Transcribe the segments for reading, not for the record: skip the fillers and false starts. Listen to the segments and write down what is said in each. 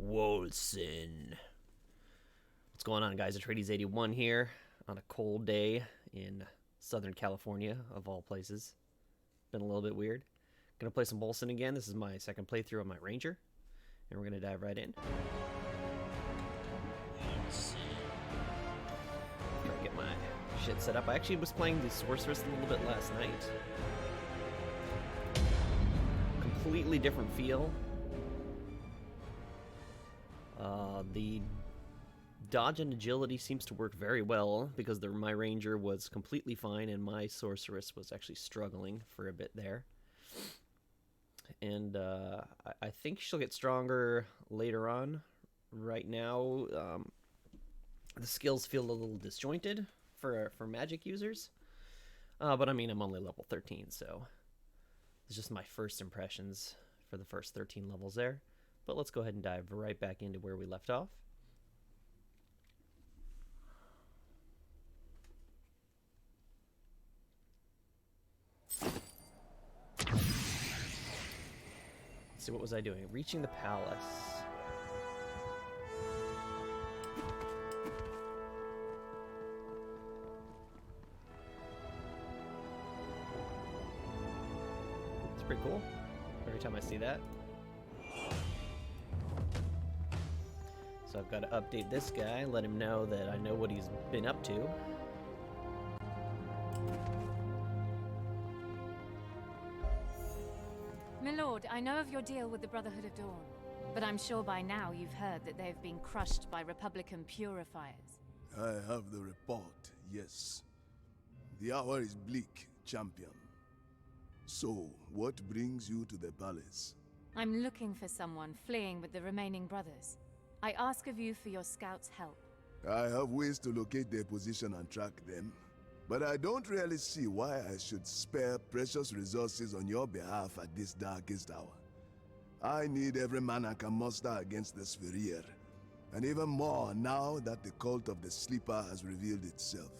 WOLCEN. What's going on, guys? Atreides81 here on a cold day in Southern California, of all places. Been a little bit weird. Gonna play some WOLCEN again. This is my second playthrough on my Ranger, and we're gonna dive right in. Try to get my shit set up. I actually was playing the Sorceress a little bit last night. Completely different feel. The dodge and agility seems to work very well because my Ranger was completely fine and my Sorceress was actually struggling for a bit there. And I think she'll get stronger later on. Right now, the skills feel a little disjointed for magic users. But I mean, I'm only level 13, so it's just my first impressions for the first 13 levels there. But let's go ahead and dive right back into where we left off. Let's see, what was I doing? Reaching the palace. It's pretty cool. Every time I see that. So I've got to update this guy, let him know that I know what he's been up to. My lord, I know of your deal with the Brotherhood of Dawn, but I'm sure by now you've heard that they've been crushed by Republican purifiers. I have the report, yes. The hour is bleak, champion. So, what brings you to the palace? I'm looking for someone fleeing with the remaining brothers. I ask of you for your scouts' help. I have ways to locate their position and track them, but I don't really see why I should spare precious resources on your behalf at this darkest hour. I need every man I can muster against the Spherir, and even more now that the cult of the Sleeper has revealed itself.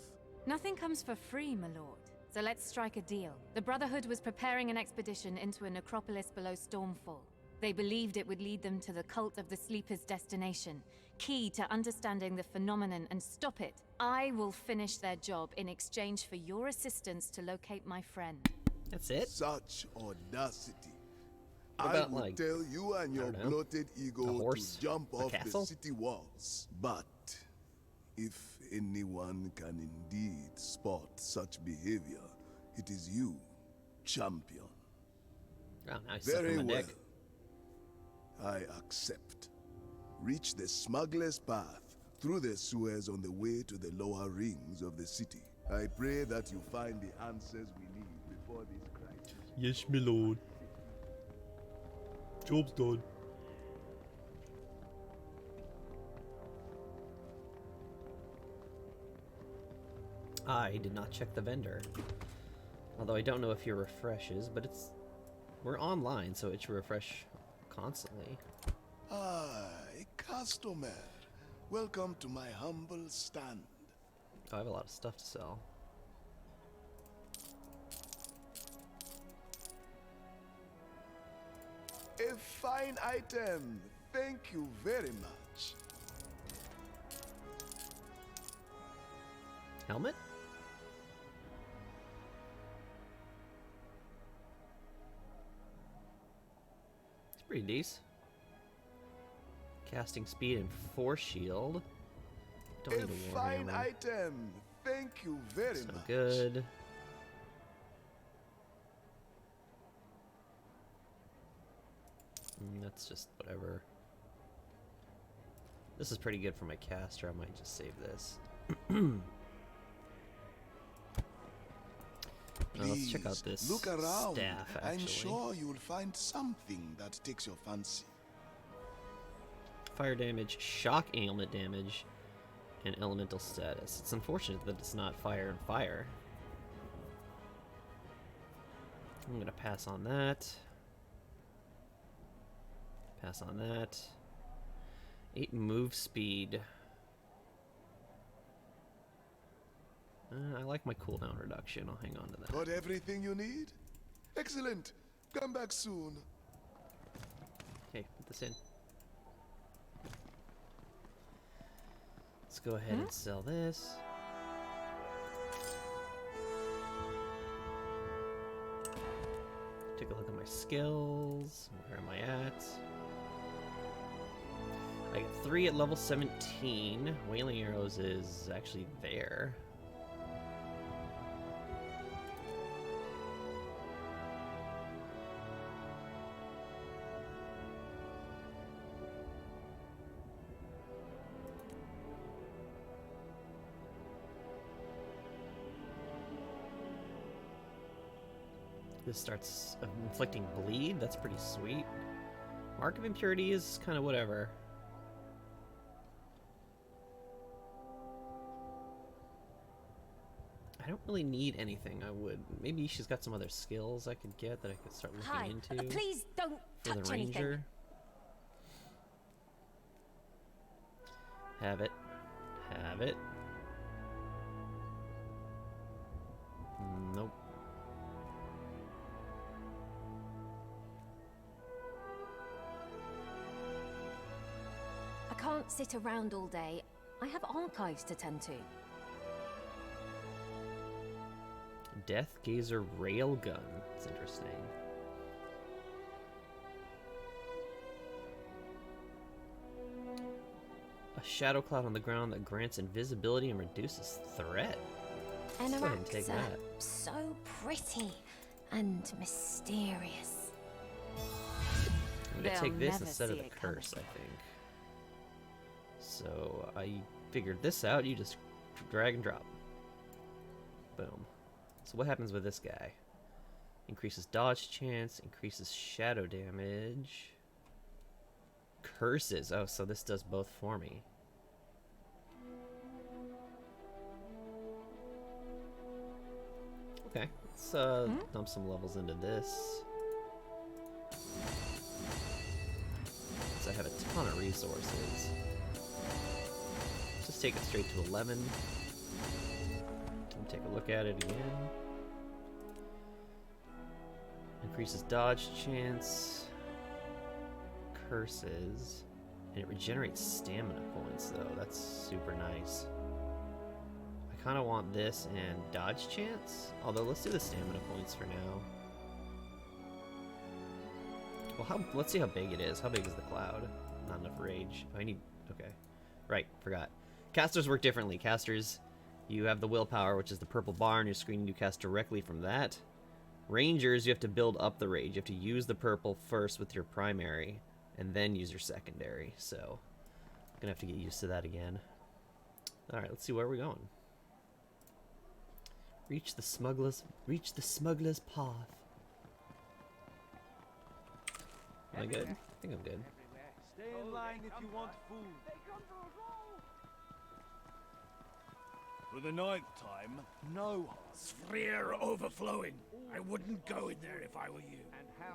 Nothing comes for free, my lord, so let's strike a deal. The Brotherhood was preparing an expedition into a necropolis below Stormfall. They believed it would lead them to the cult of the Sleeper's destination, key to understanding the phenomenon and stop it. I will finish their job in exchange for your assistance to locate my friend. That's it? Such audacity. What I about, would like, tell you and your bloated ego to jump off the city walls. But if anyone can indeed spot such behavior, it is you, champion. Oh, now he's Very sucking my well. dick. I accept. Reach the smuggler's path through the sewers on the way to the lower rings of the city. I pray that you find the answers we need before this crisis. Yes, my lord. Job's done. I did not check the vendor. Although I don't know if he refreshes, but we're online, so it should refresh constantly. Ah, a customer. Welcome to my humble stand. Oh, I have a lot of stuff to sell. A fine item. Thank you very much. Helmet? It's pretty decent. Casting speed and force shield. Don't need a fine warhammer. item. Thank you very So much. good. That's just whatever. This is pretty good for my caster. I might just save this. Let's check out this look around. staff, actually. I'm sure you'll find something that takes your fancy. Fire damage, shock ailment damage, and elemental status. It's unfortunate that it's not fire and fire. I'm gonna pass on that. Pass on that. 8 move speed. I like my cooldown reduction. I'll hang on to that. Got everything you need? Excellent. Come back soon. Okay, put this in. Let's go ahead and sell this. Take a look at my skills. Where am I at? I got 3 at level 17. Wailing arrows is actually there. This starts inflicting bleed. That's pretty sweet. Mark of Impurity is kind of whatever. I don't really need anything. I would. Maybe she's got some other skills I could get that I could start looking into. Please don't for touch the ranger. anything. Have it. Have it. Nope. I can't sit around all day. I have archives to tend to. Death Gazer Railgun. It's interesting. A shadow cloud on the ground that grants invisibility and reduces threat. Let's go ahead and take Enaraks are that. so pretty and mysterious. I'm gonna They'll take this never instead of see the it coming. curse, I think. So I figured this out. You just drag and drop. Boom. So what happens with this guy? Increases dodge chance, increases shadow damage. Curses. Oh, so this does both for me. Okay, let's dump some levels into this. So I have a ton of resources. Let's just take it straight to 11. And take a look at it again. Increases dodge chance. Curses. And it regenerates stamina points, though. That's super nice. I kind of want this and dodge chance. Although, let's do the stamina points for now. Well, let's see how big it is. How big is the cloud? Not enough rage. I need... Okay. Right, forgot. Casters work differently. Casters, you have the willpower, which is the purple bar on your screen. You cast directly from that. Rangers, you have to build up the rage. You have to use the purple first with your primary, and then use your secondary. So, I'm gonna have to get used to that again. Alright, let's see where we're going. Reach the smuggler's path. Am I good? I think I'm good. Stay in line if you want food. For the 9th time, no harm. Sphere overflowing. I wouldn't go in there if I were you.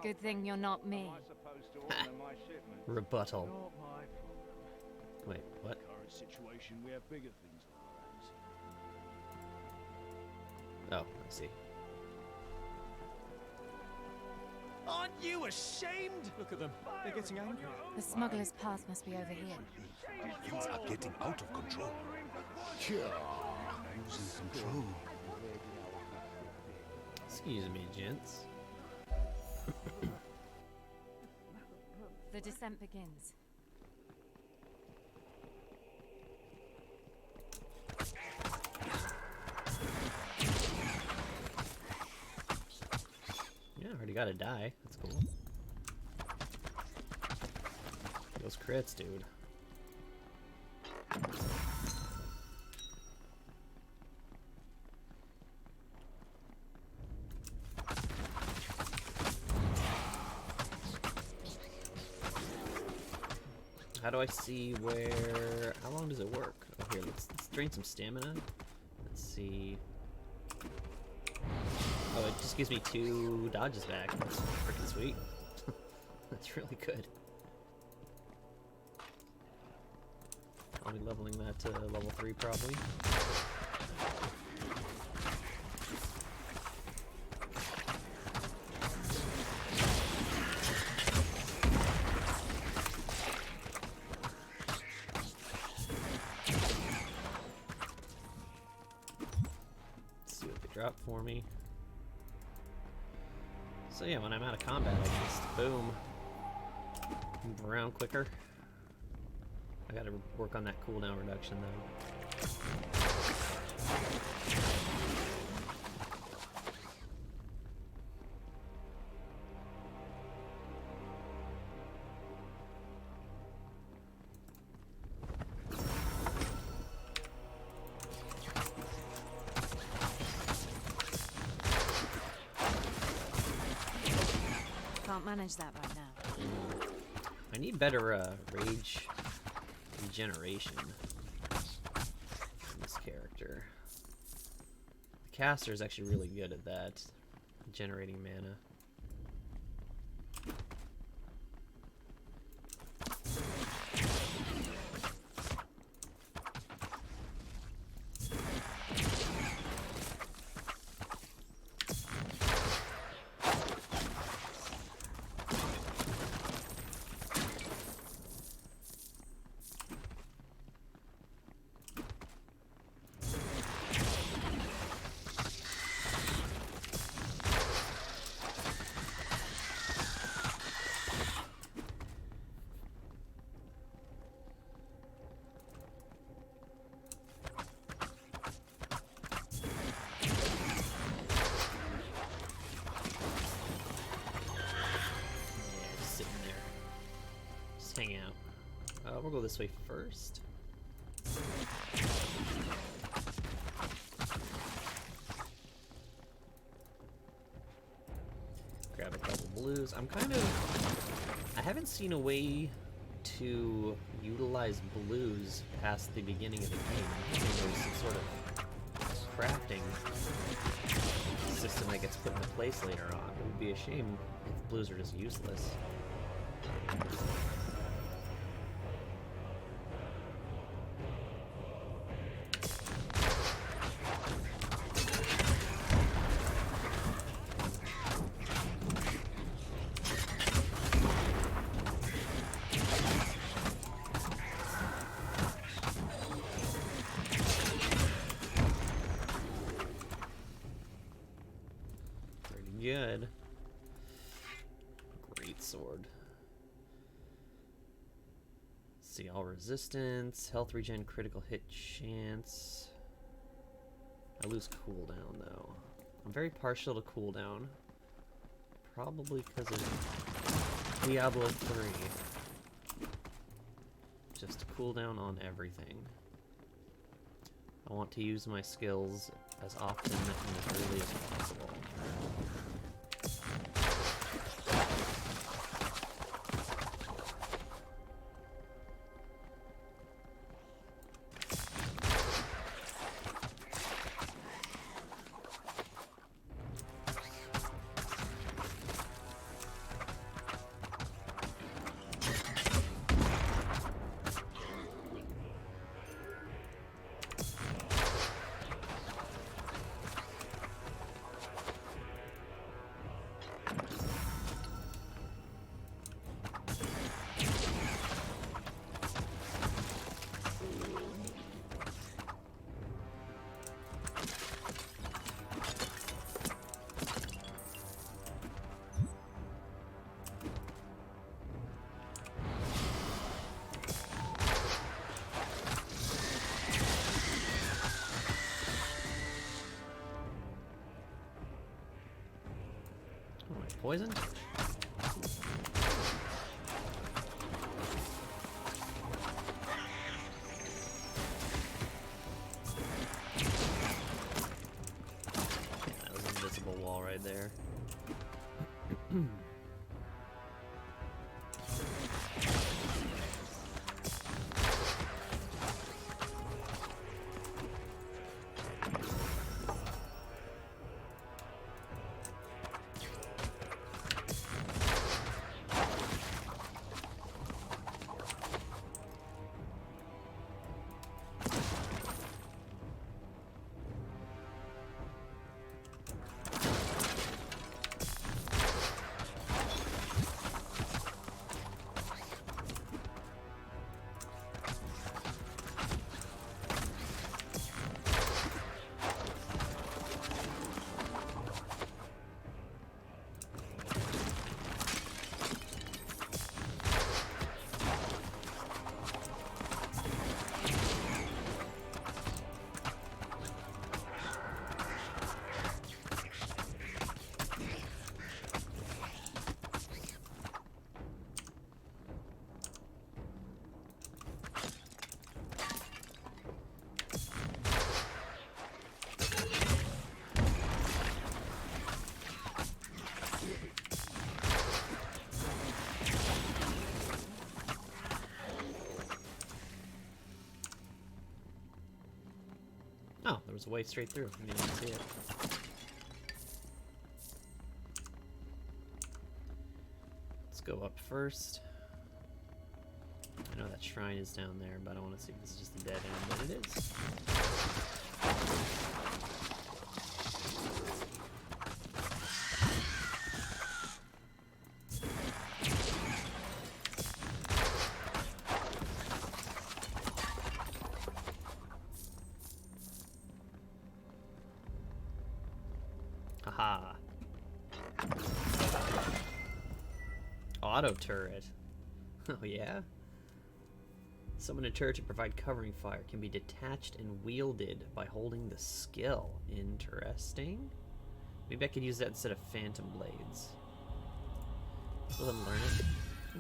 Good thing you're not me. Rebuttal. Not my problem. Wait, what? Current situation, we have bigger things on our hands. Oh, I see. Aren't you ashamed? Look at them. They're getting angry. The smuggler's path must be over here. Things are getting out of control. Losing control. Excuse me, gents. The descent begins. Yeah, already got a die. That's cool. Those crits, dude. How do I see where... How long does it work? Oh, here, let's drain some stamina. Let's see... Oh, it just gives me 2 dodges back. That's freaking sweet. That's really good. I'll be leveling that to level 3 probably. a drop for me. So yeah, when I'm out of combat, I just boom, move around quicker. I gotta work on that cooldown reduction though. Can't manage that right now. I need better rage regeneration in this character. The caster is actually really good at that, generating mana. Hang out. We'll go this way first. Grab a couple blues. I haven't seen a way to utilize blues past the beginning of the game. I think there's some sort of crafting system that gets put into place later on. It would be a shame if blues are just useless. Good. Great sword. Let's see, all resistance, health regen, critical hit chance. I lose cooldown though. I'm very partial to cooldown. Probably because of Diablo 3. Just cooldown on everything. I want to use my skills as often and as early as possible. Poisoned? That was an invisible wall right there. was a way straight through. I didn't even see it. Let's go up first. I know that shrine is down there, but I want to see if this is just a dead end, but it is. Haha. Auto turret. Oh yeah? Summon a turret to provide covering fire. Can be detached and wielded by holding the skill. Interesting. Maybe I could use that instead of phantom blades. Let them learn it.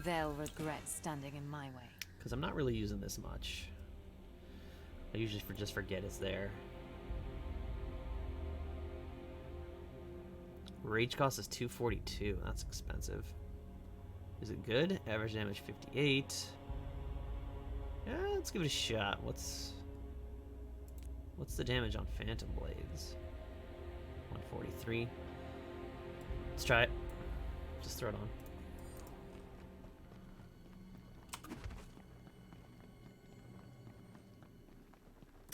They'll regret standing in my way. Because I'm not really using this much. I usually just forget it's there. Rage cost is 242. That's expensive. Is it good? Average damage 58. Yeah, let's give it a shot. What's the damage on Phantom Blades? 143. Let's try it. Just throw it on.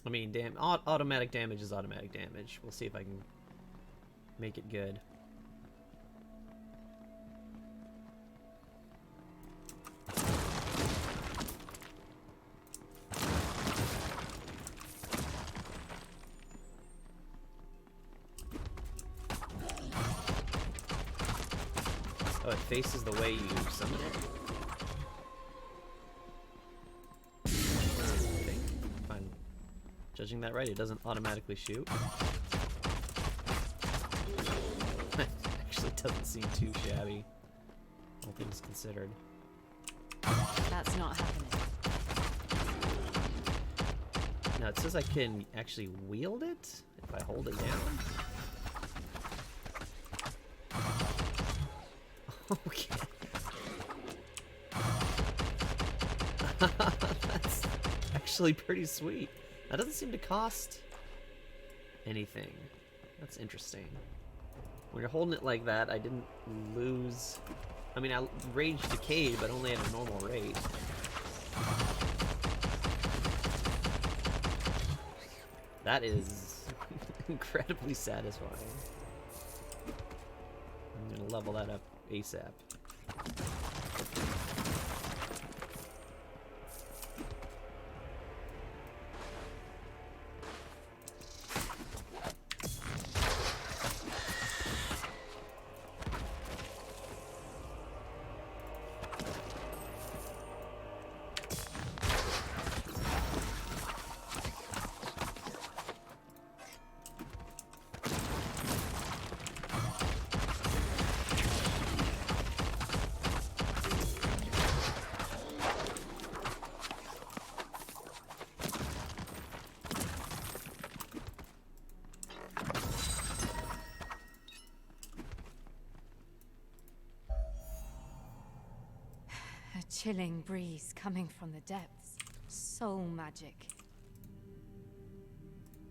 I mean, automatic damage is automatic damage. We'll see if I can make it good. Oh, it faces the way you summon it? I think. If I'm judging that right, it doesn't automatically shoot. Actually doesn't seem too shabby, all things considered. That's not happening. Now it says I can actually wield it if I hold it down. Okay. That's actually pretty sweet. That doesn't seem to cost anything. That's interesting. When you're holding it like that, I didn't lose... I mean, I rage decayed, but only at a normal rate. That is incredibly satisfying. I'm gonna level that up ASAP. A chilling breeze coming from the depths. Soul magic.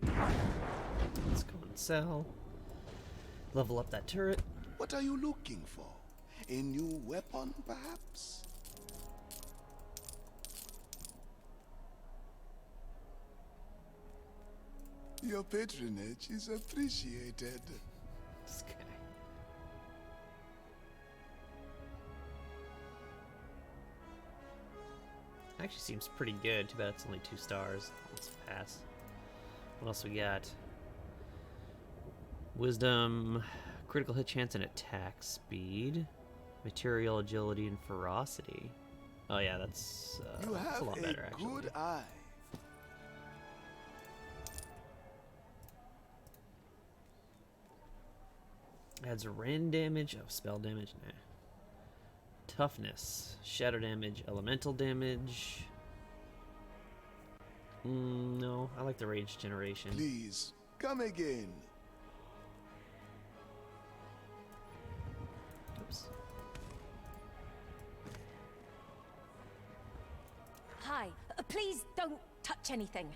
Let's go and sell. Level up that turret. What are you looking for? A new weapon, perhaps? Your patronage is appreciated. This guy. Actually seems pretty good. Too bad it's only 2 stars. Let's pass. What else we got? Wisdom, critical hit chance and attack speed, material agility and ferocity. Oh yeah, that's You a have lot better actually. good eye. Adds rend damage. Oh, spell damage. Nah. Toughness, shadow damage, elemental damage. No, I like the rage generation. Please, come again. Oops. Hi. Please don't touch anything.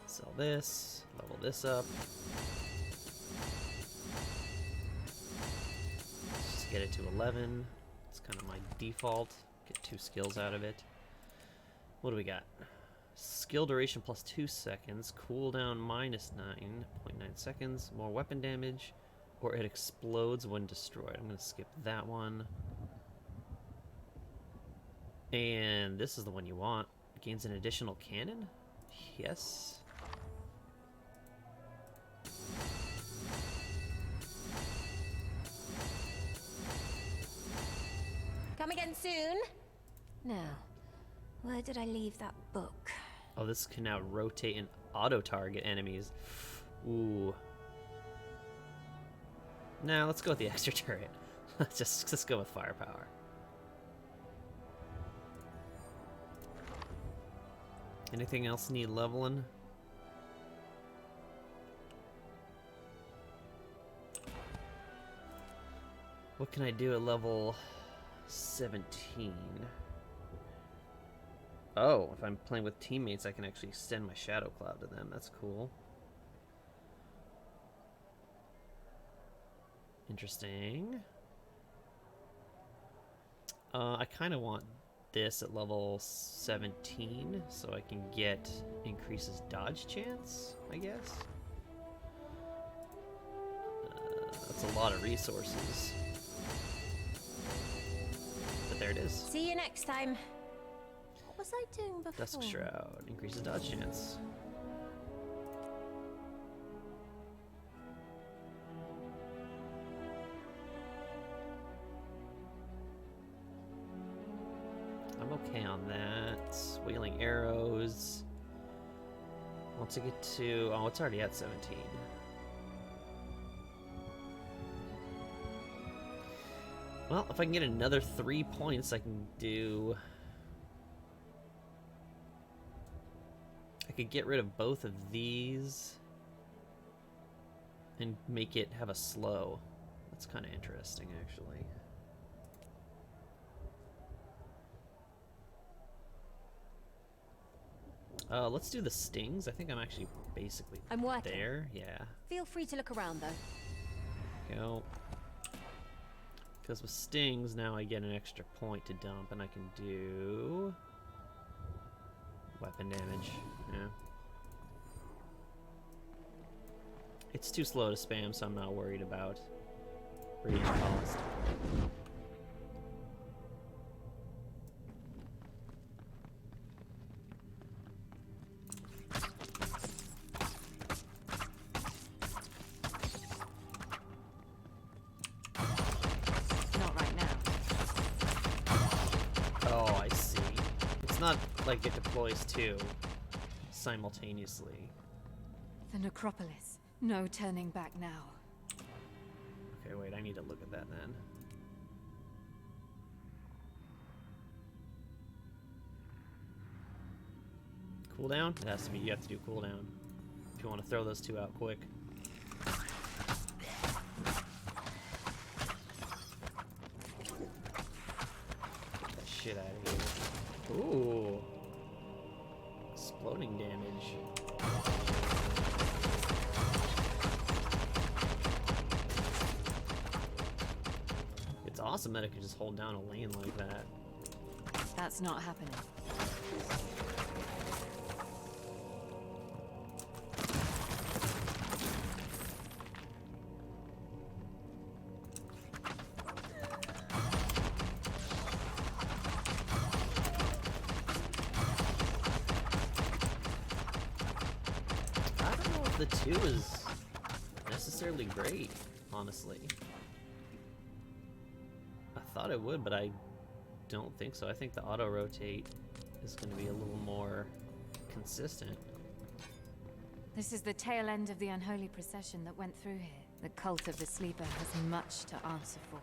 It's Sell this, level this up. Let's just get it to 11. It's kind of my default. Get 2 skills out of it. What do we got? Skill duration plus 2 seconds, cooldown minus 9.9 seconds, more weapon damage, or it explodes when destroyed. I'm going to skip that one. And this is the one you want. Gains an additional cannon? Yes. Come again soon. Now, where did I leave that book? Oh, this can now rotate and auto-target enemies. Ooh. Now, let's go with the extra turret. Let's go with firepower. Anything else need leveling? What can I do at level 17? Oh, if I'm playing with teammates, I can actually extend my Shadow Cloud to them. That's cool. Interesting. I kind of want this at level 17 so I can get increases dodge chance, I guess. That's a lot of resources. But there it is. See you next time. What was I doing before? Dusk Shroud increases dodge chance. I'm okay on that. Wailing Arrows. Once I get to... Oh, it's already at 17. Well, if I can get another 3 points, I can do... I could get rid of both of these and make it have a slow. That's kind of interesting, actually. Let's do the stings. I think I'm actually basically working. there. Yeah. Feel free to look around, though. Go. Because with stings, now I get an extra point to dump, and I can do weapon damage. Yeah. It's too slow to spam, so I'm not worried about rage cost. Not right now. Oh, I see. It's not like it deploys two simultaneously. The necropolis. No turning back now. Okay, wait, I need to look at that then. Cooldown? It has to be, you have to do cooldown if you want to throw those two out quick. Get that shit out of here. Ooh. Exploding damage. It's awesome that it can just hold down a lane like that. That's not happening. I don't know if the 2 is necessarily great, honestly. I thought it would, but I don't think so. I think the auto-rotate is going to be a little more consistent. This is the tail end of the unholy procession that went through here. The cult of the sleeper has much to answer for.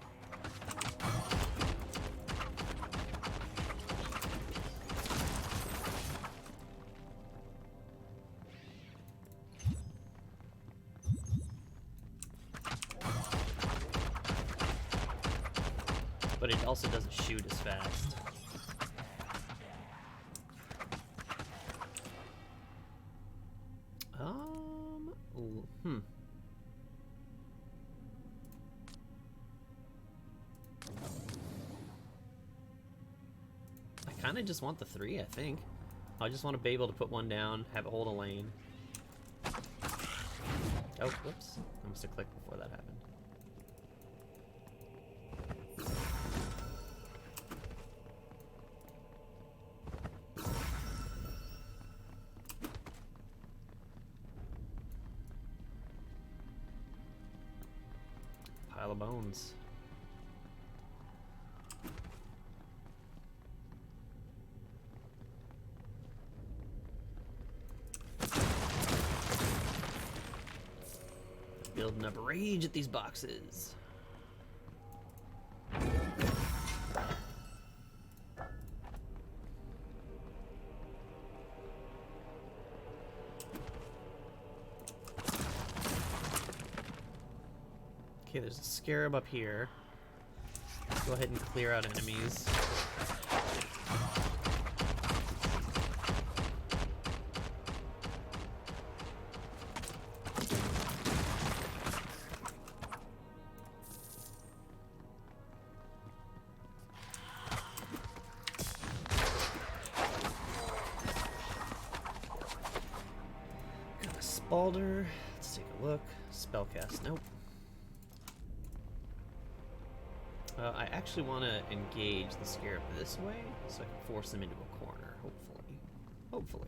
But it also doesn't shoot as fast. I kind of just want the 3, I think. I just want to be able to put one down, have it hold a lane. Oh, whoops. I must have clicked before that happened. Pile of bones. Building up rage at these boxes. Okay, there's a scarab up here. Let's go ahead and clear out enemies. Got a Spalder. Let's take a look. Spellcast. Nope. I actually want to engage the scarab this way, so I can force them into a corner, hopefully. Hopefully.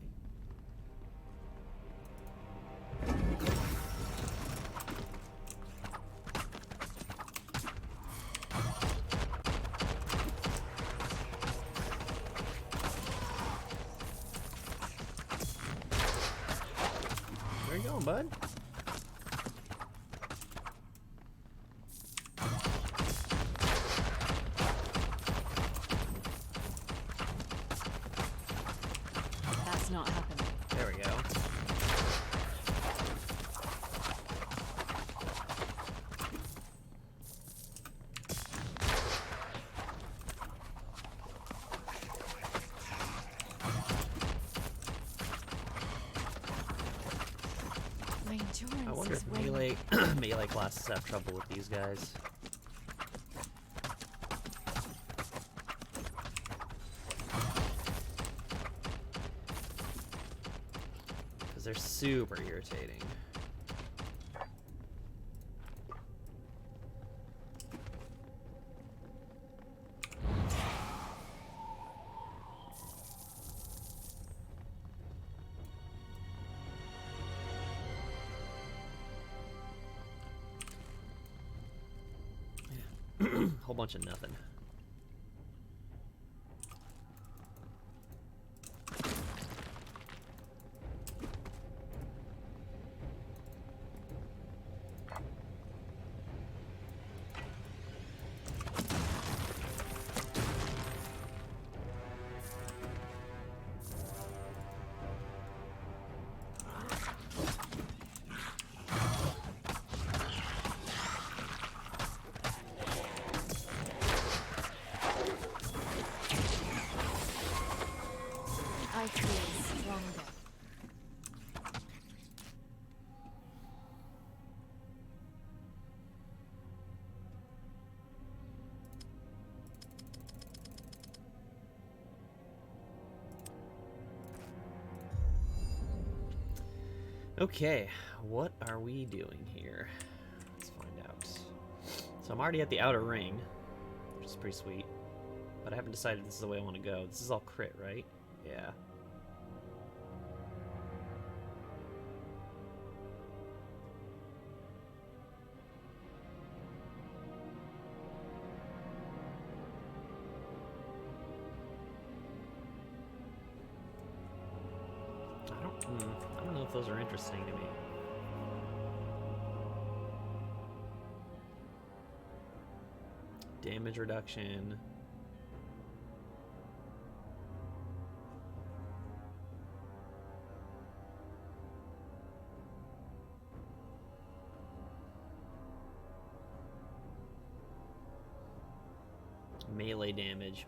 Where you going, bud? Not happening. There we go. My endurance I wonder is if waning. melee melee classes have trouble with these guys. Because they're super irritating. Whole bunch of nothing. I feel stronger. Okay, what are we doing here? Let's find out. So I'm already at the outer ring, which is pretty sweet. But I haven't decided this is the way I want to go. This is all crit, right? Yeah. I don't know if those are interesting to me. Damage reduction. Melee damage.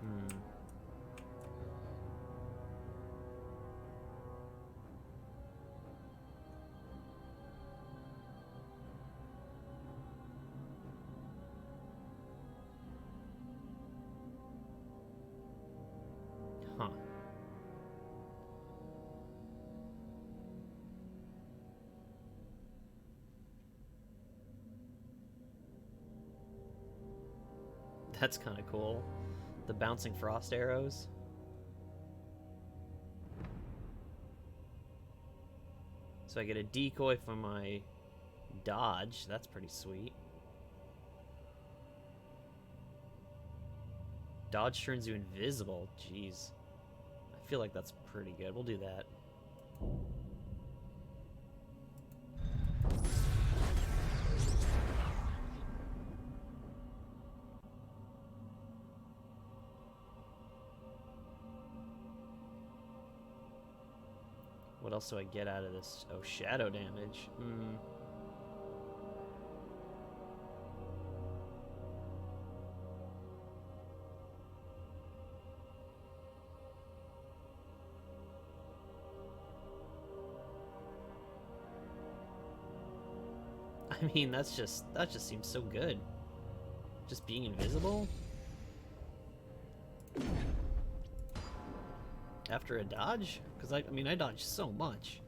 That's kind of cool. The bouncing frost arrows. So I get a decoy from my dodge. That's pretty sweet. Dodge turns you invisible. Jeez. I feel like that's pretty good. We'll do that. What else do I get out of this? Oh, shadow damage. I mean, that just seems so good. Just being invisible after a dodge? Because I mean, I dodged so much.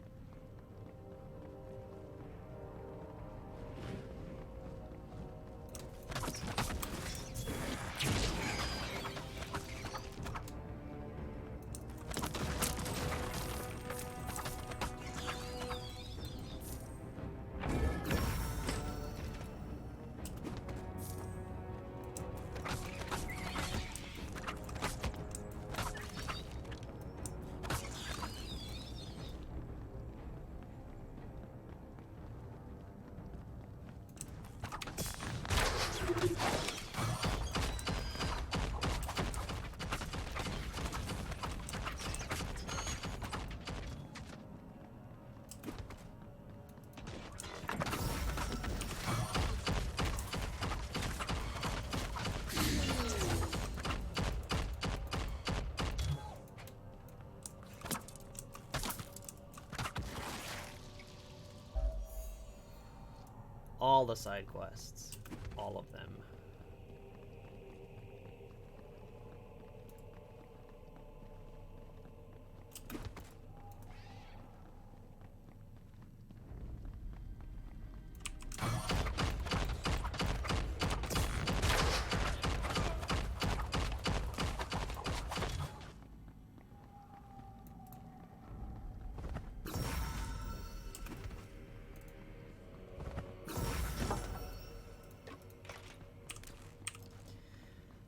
All the side quests. All of them.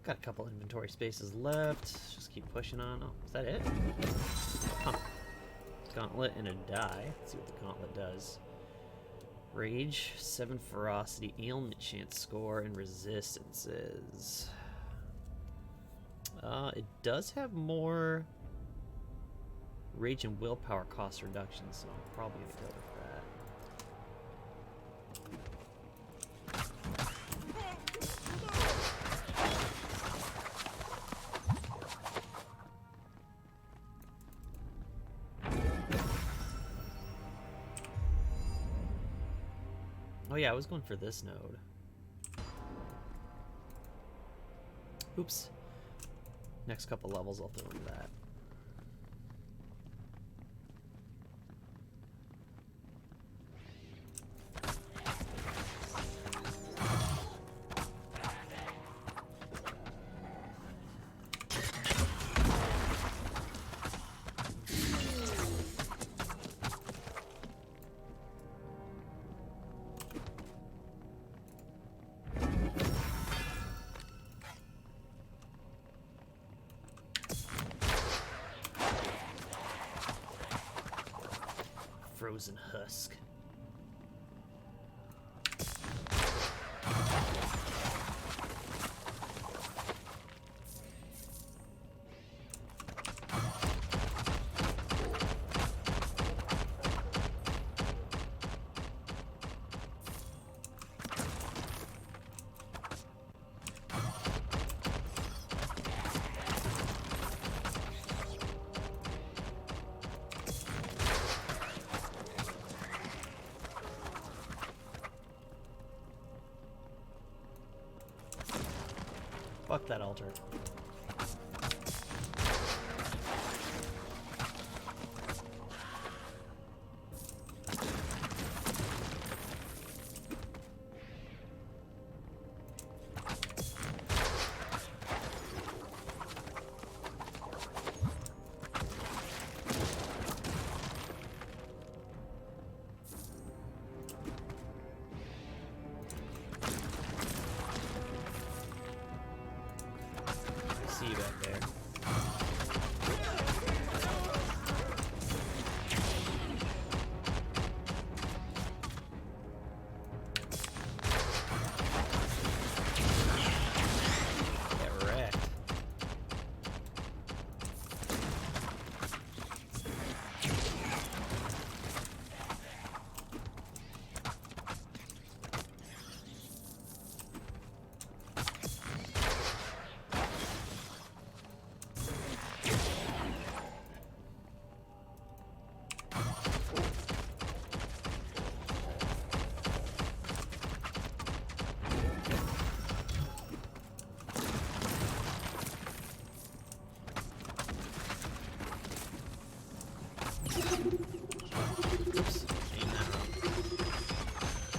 Got a couple inventory spaces left. Just keep pushing on. Oh, is that it? Huh. Gauntlet and a die. Let's see what the gauntlet does. Rage, 7 ferocity, ailment chance score, and resistances. It does have more rage and willpower cost reduction, so I'm probably gonna go with that. Oh yeah, I was going for this node. Oops. Next couple levels I'll throw in that. Frozen husk. Fuck that altar.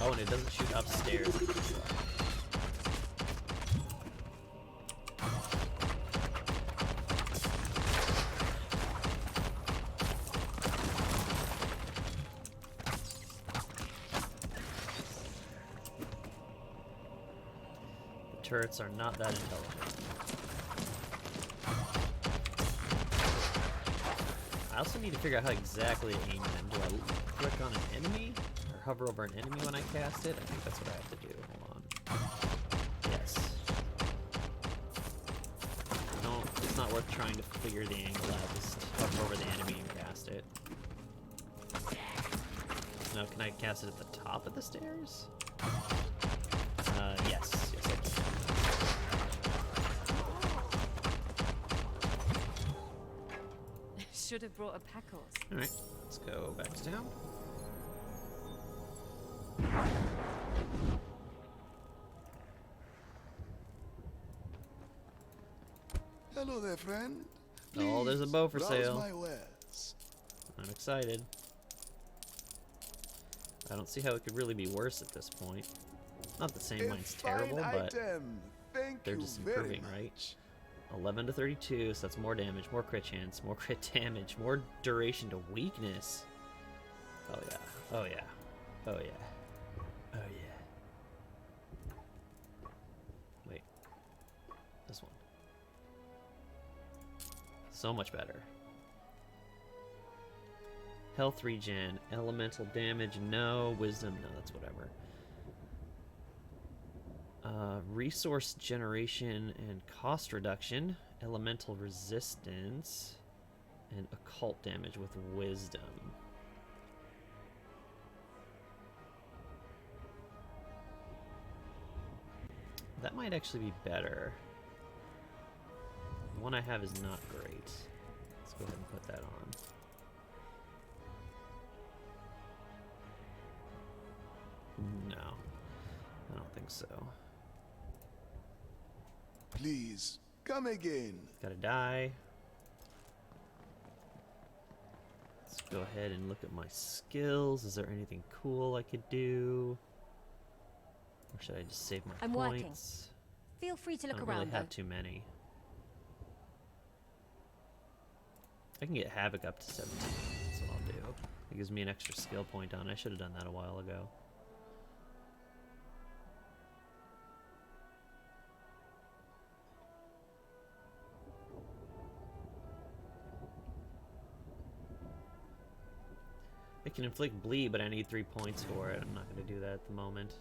Oh, and it doesn't shoot upstairs. The turrets are not that intelligent. I also need to figure out how exactly to aim them. Do I click on an enemy? Or hover over an enemy when I cast it? I think that's what I have to do. Hold on. Yes. No, it's not worth trying to figure the angle out. Just hover over the enemy and cast it. Now, can I cast it at the top of the stairs? Yes. Yes, I can. Should have brought a pack horse. Alright, let's go back to town. Hello there, friend. Oh, there's a bow for browse sale. my wares. I'm excited. I don't see how it could really be worse at this point. Not that saying mine's terrible, but Thank they're you just very improving, much. right? 11 to 32, so that's more damage, more crit chance, more crit damage, more duration to weakness. Oh yeah, oh yeah, oh yeah, oh yeah. Wait, this one. So much better. Health regen, elemental damage, no. Wisdom, no, that's whatever. Resource generation and cost reduction, elemental resistance, and occult damage with wisdom. That might actually be better. The one I have is not great. Let's go ahead and put that on. No, I don't think so. Please, come again. Gotta die. Let's go ahead and look at my skills. Is there anything cool I could do? Or should I just save my I'm working. points? Feel free to I look don't around, really have too many. I can get Havoc up to 17. That's what I'll do. It gives me an extra skill point on. I should have done that a while ago. It can inflict bleed, but I need 3 points for it. I'm not going to do that at the moment.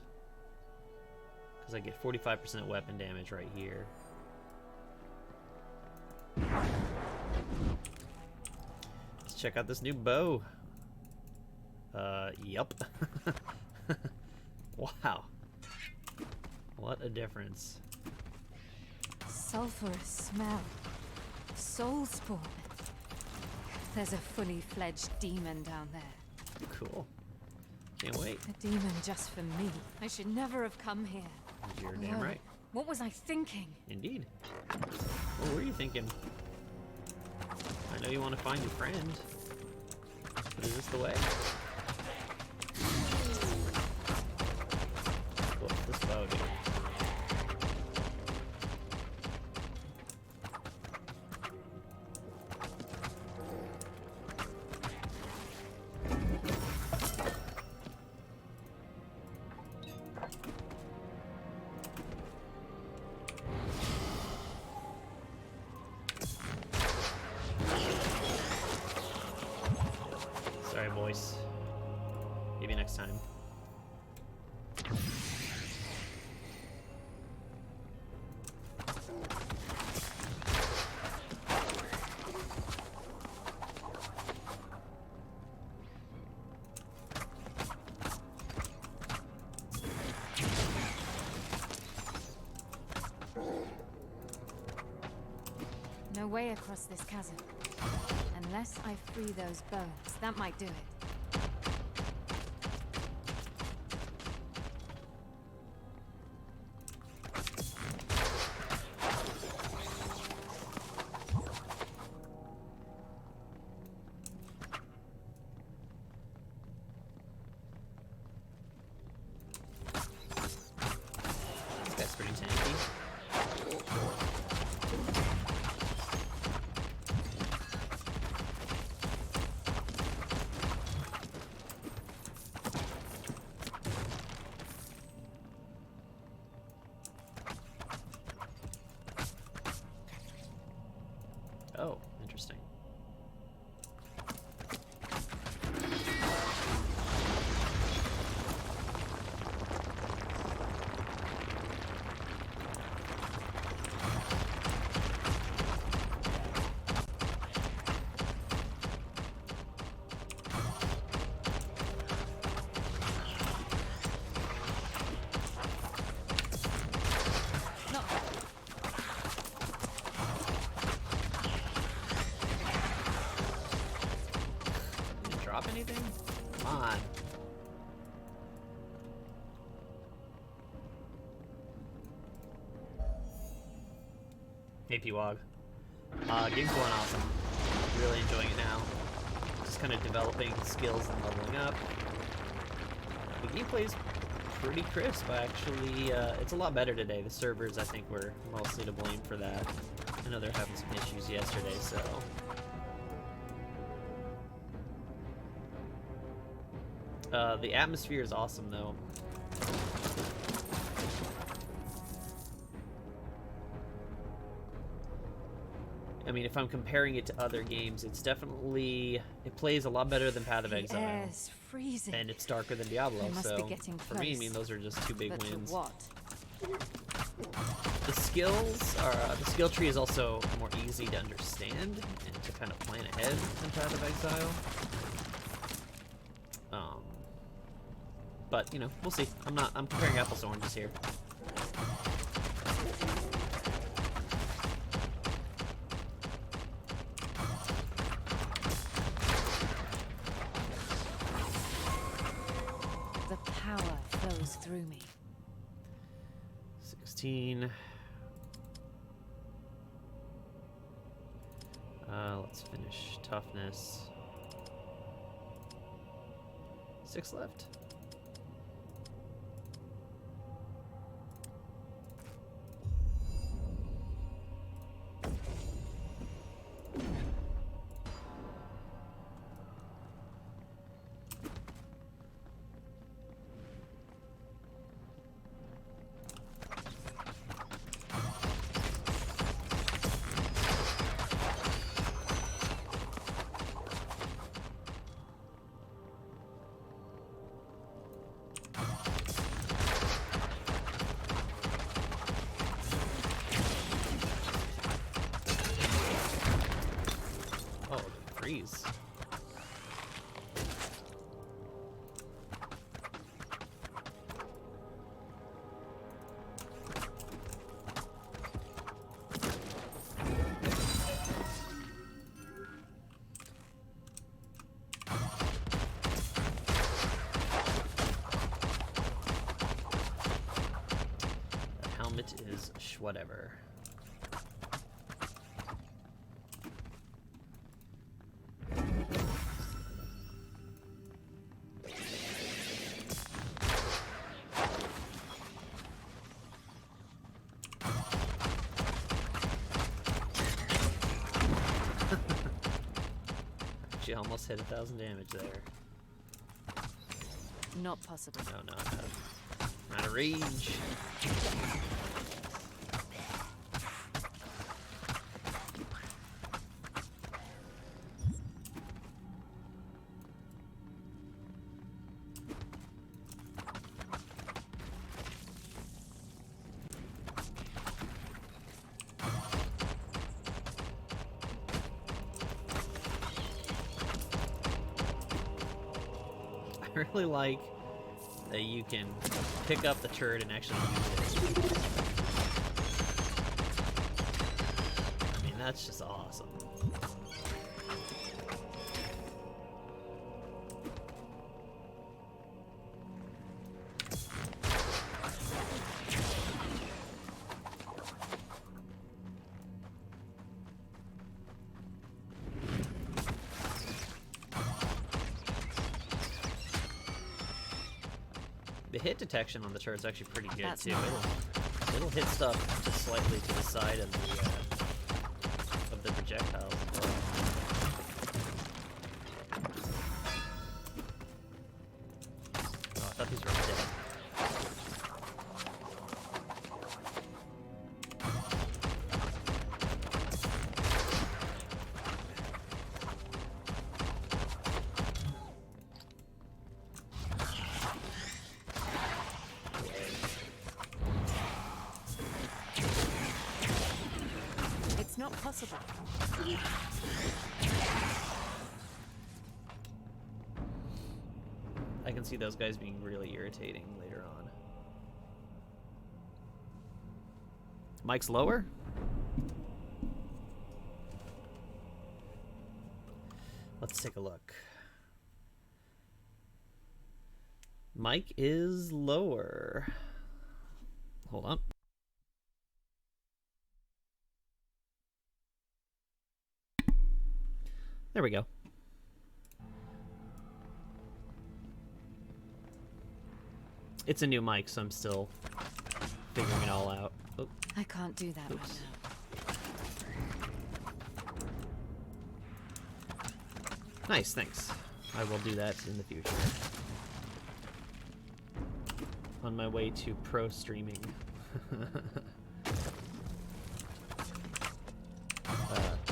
Because I get 45% weapon damage right here. Let's check out this new bow. Yup. Wow. What a difference. Sulphurous smell. Soul spawn. There's a fully fledged demon down there. Cool. Can't wait. A demon just for me. I should never have come here. You're damn Alone. right. What was I thinking? Indeed. What were you thinking? I know you want to find your friend. But is this the way? Cool. This bow, dude. Sorry, boys. Maybe next time. No way across this chasm. Unless I free those bones. That might do it. pretty tanky. Oh, interesting. Didn't drop anything? Come on. Hey P-Wog. Game's going awesome. Really enjoying it now. Just kind of developing skills and leveling up. The gameplay's pretty crisp, actually. It's a lot better today. The servers, I think, were mostly to blame for that. I know they're having some issues yesterday, so... the atmosphere is awesome, though. I mean, if I'm comparing it to other games, it's definitely... It plays a lot better than Path of Exile. Air's freezing. And it's darker than Diablo, I must so... be getting For me, I close. mean, those are just two big But to wins. what? The skills are... the skill tree is also more easy to understand and to kind of plan ahead than Path of Exile. But, you know, we'll see. I'm comparing apples to oranges here. The power flows through me. 16. Let's finish toughness. 6 left. Oh, freeze. The helmet is whatever. She almost hit 1,000 damage there. Not possible. No, not a rage. I really like that you can pick up the turret and actually use it. I mean, that's just awesome. The hit detection on the turret's actually pretty good That's too. not It'll it'll hit stuff just slightly to the side of the projectiles as well. Oh, I thought these were dead. It's not possible. I can see those guys being really irritating later on. Mike's lower? Let's take a look. Mike is lower. Hold on. There we go. It's a new mic, so I'm still figuring it all out. Oh, I can't do that oops. right now. Nice, thanks. I will do that in the future. On my way to pro streaming.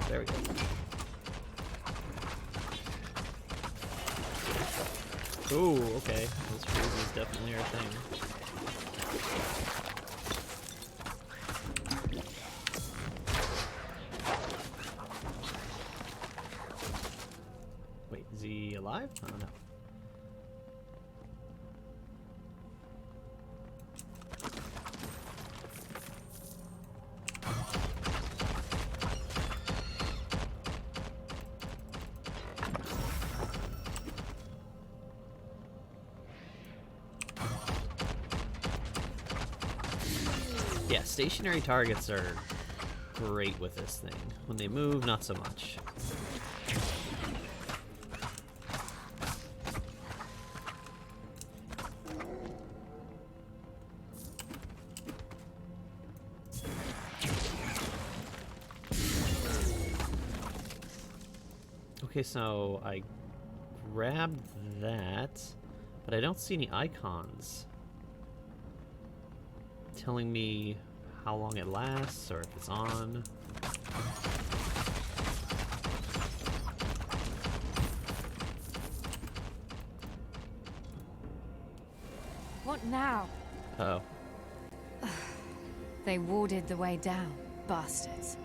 There we go. Ooh, okay. Those freezes definitely are a thing. Wait, is he alive? I don't know. Yeah, stationary targets are great with this thing. When they move, not so much. Okay, so I grabbed that, but I don't see any icons telling me how long it lasts or if it's on. What now? Uh-oh. They warded the way down, bastards.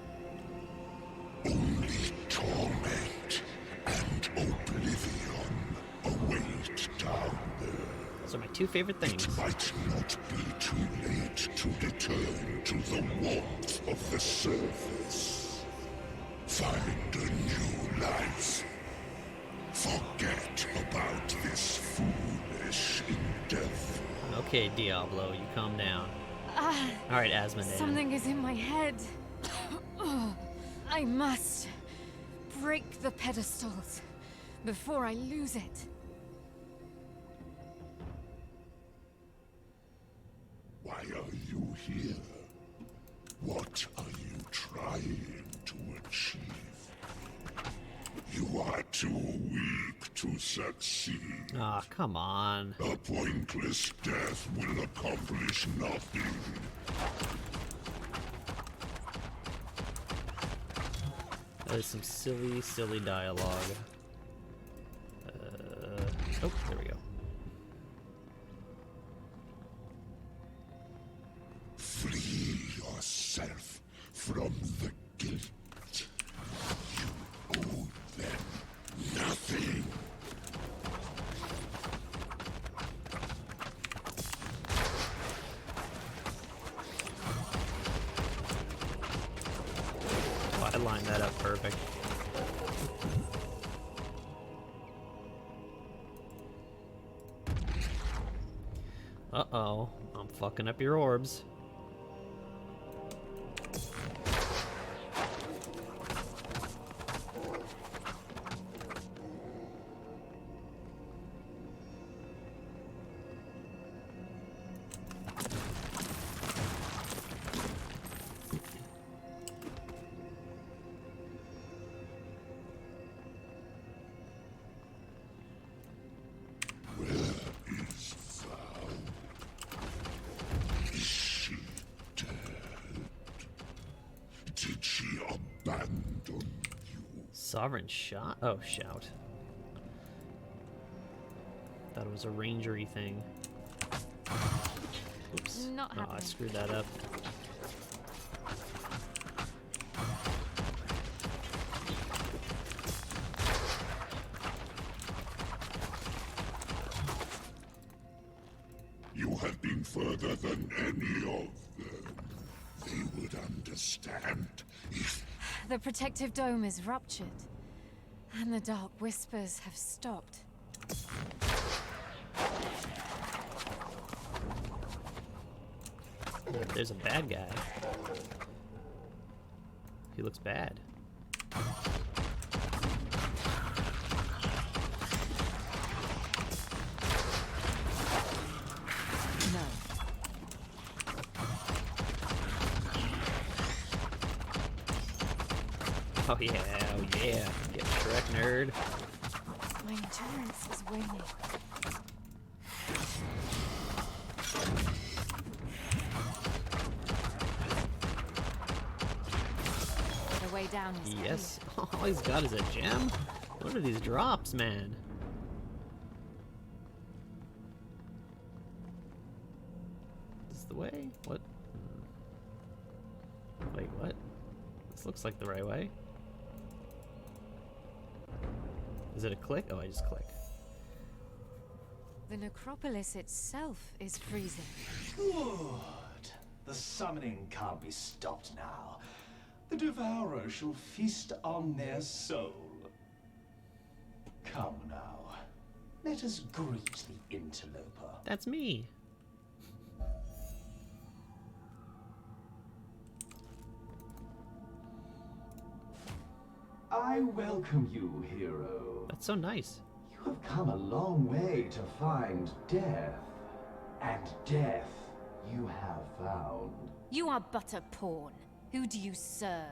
Only torment and oblivion await down there. Those are my two favorite things. It might not be too late to return to the warmth of the surface. Find a new life. Forget about this foolish endeavor. Okay, Diablo, you calm down. Alright, Asmodean. Something is in my head. I must break the pedestals before I lose it. Why are you here? What are you trying to achieve? You are too weak to succeed. Ah, come on. A pointless death will accomplish nothing. That is some silly, silly dialogue. Oh, there we go. Free yourself from the guilt. You owe them nothing. Oh, I lined that up perfect. Uh-oh, I'm fucking up your orbs. Sovereign shot? Oh, shout. Thought it was a rangery thing. Oops. Not Oh, I happening. screwed that up. You have been further than any of them. They would understand if... The protective dome is ruptured, and the dark whispers have stopped. There's a bad guy. He looks bad. No. Oh yeah, oh yeah. Get Shrek, nerd. My endurance is waning. The way down is Yes. All he's got is a gem? What are these drops, man? Is this the way? What? Wait, what? This looks like the right way. Is it a click? Oh, I just click. The necropolis itself is freezing. Good. The summoning can't be stopped now. The devourer shall feast on their soul. Come now. Let us greet the interloper. That's me. I welcome you, hero. That's so nice. You have come a long way to find death. And death you have found. You are but a pawn. Who do you serve?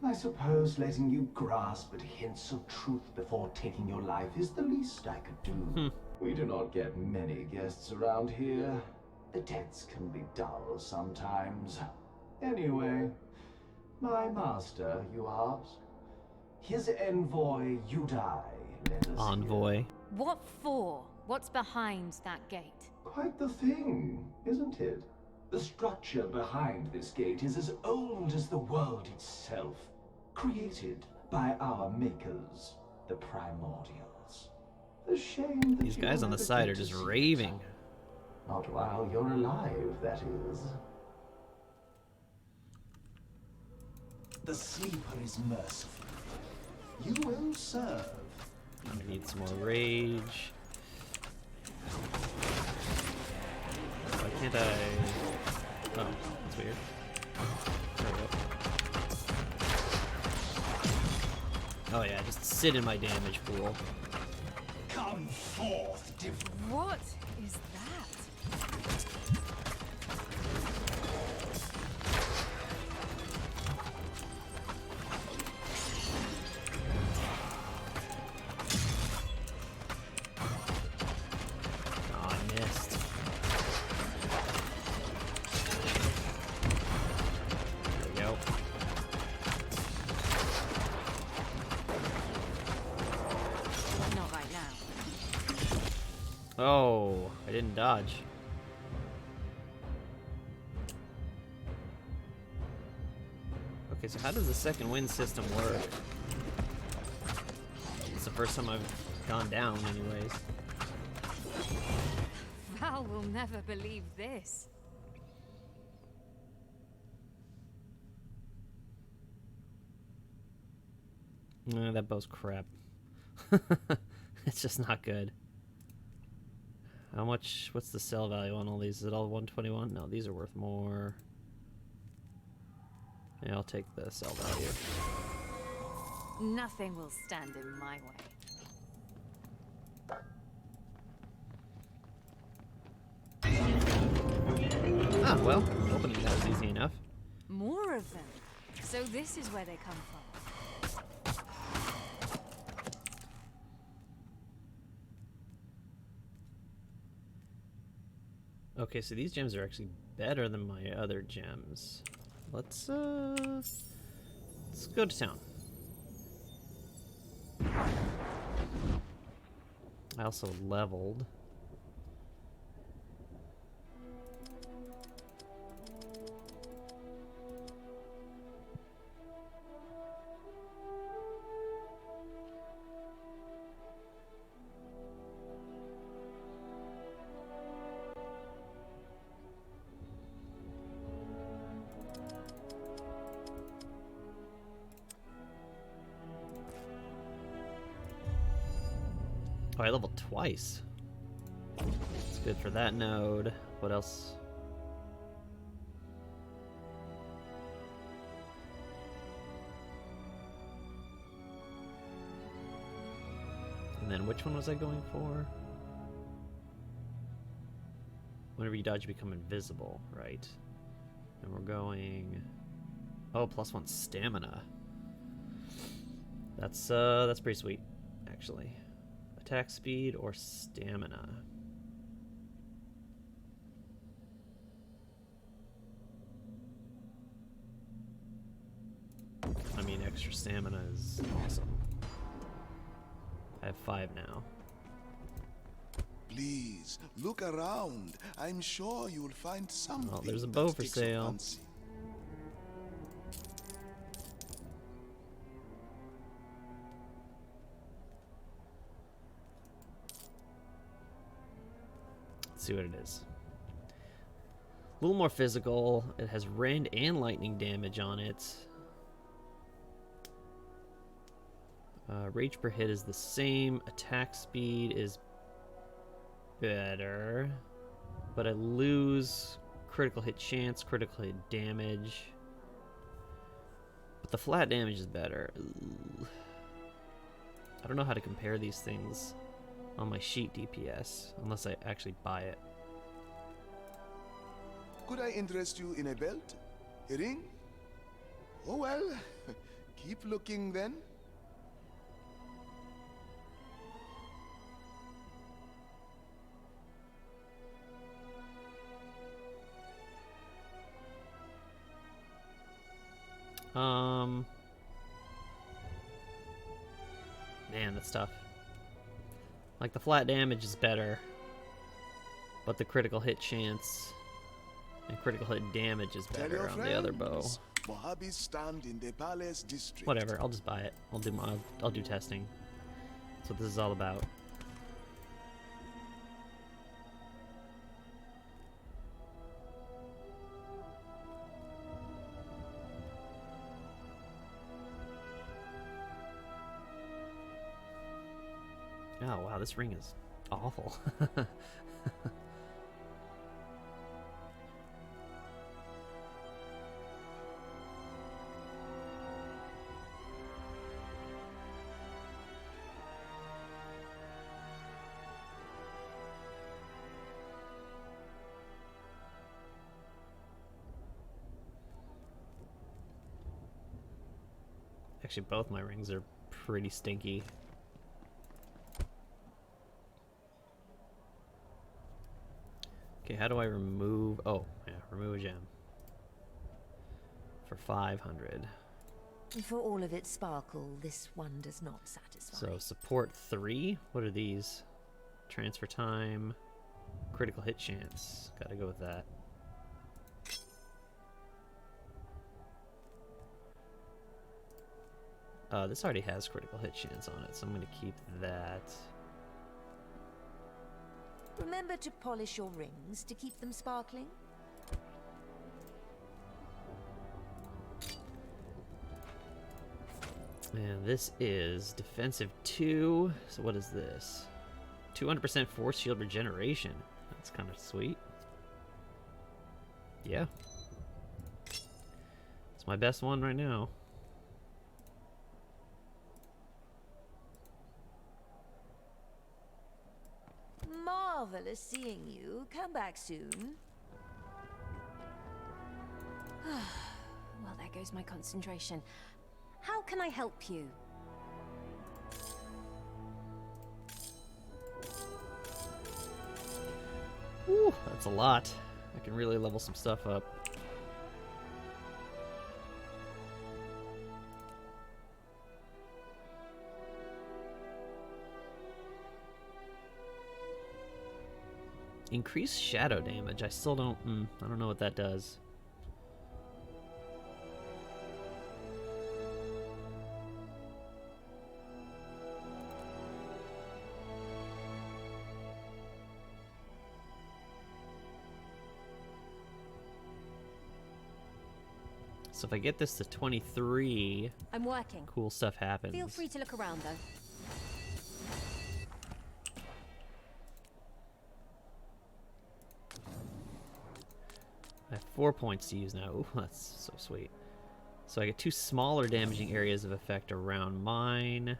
I suppose letting you grasp at hints of truth before taking your life is the least I could do. We do not get many guests around here. The debts can be dull sometimes. Anyway, my master, you ask? His envoy, Udai, let us Envoy. hear. What for? What's behind that gate? Quite the thing, isn't it? The structure behind this gate is as old as the world itself, created by our makers, the primordials. The shame that These you guys on the never side get are to just see it. raving. Not while you're alive, that is. The sleeper is merciful. You will serve. I need some more rage. Why can't I? Oh, that's weird. There we go. Oh yeah, just sit in my damage pool. Come forth, What is that? Oh, I missed. There we go. Not right now. Oh, I didn't dodge. Okay, so how does the second wind system work? It's the first time I've gone down anyways. Val will never believe this. That bow's crap. It's just not good. How much, what's the sell value on all these? Is it all 121? No, these are worth more. Yeah, I'll take the sell value. Nothing will stand in my way. Ah, well, opening that was easy enough. More of them. So this is where they come from. Okay, so these gems are actually better than my other gems. Let's go to town. I also leveled. Oh, I leveled twice. It's good for that node. What else? And then which one was I going for? Whenever you dodge, you become invisible, right? And we're going... Oh, +1 stamina. That's pretty sweet, actually. Attack speed or stamina? I mean, extra stamina is awesome. I have 5 now. Please, look around. I'm sure you'll find something. Oh, there's a bow that for takes your sale. fancy. Let's see what it is. A little more physical. It has rend and lightning damage on it. Rage per hit is the same. Attack speed is better. But I lose critical hit chance, critical hit damage. But the flat damage is better. Ooh. I don't know how to compare these things on my sheet DPS, unless I actually buy it. Could I interest you in a belt? A ring? Oh well, keep looking then. Man, that's tough. Like, the flat damage is better, but the critical hit chance and critical hit damage is Tell better your on the other bow. friends, Mohabi's stand in the palace district. Whatever, I'll just buy it. I'll do testing. That's what this is all about. Oh wow, this ring is awful. Actually, both my rings are pretty stinky. Okay, how do I remove... Oh, yeah, remove a gem. For 500. For all of its sparkle, this one does not satisfy. So, support 3? What are these? Transfer time, critical hit chance. Gotta go with that. This already has critical hit chance on it, so I'm gonna keep that. Remember to polish your rings to keep them sparkling. And this is defensive 2. So what is this? 200% force shield regeneration. That's kind of sweet. Yeah. It's my best one right now. Marvelous seeing you. Come back soon. Well, there goes my concentration. How can I help you? Whew, that's a lot. I can really level some stuff up. Increase shadow damage. I still don't. I don't know what that does. So if I get this to 23, I'm working. cool stuff happens. Feel free to look around, though. I have 4 points to use now. Ooh, that's so sweet. So I get 2 smaller damaging areas of effect around mine.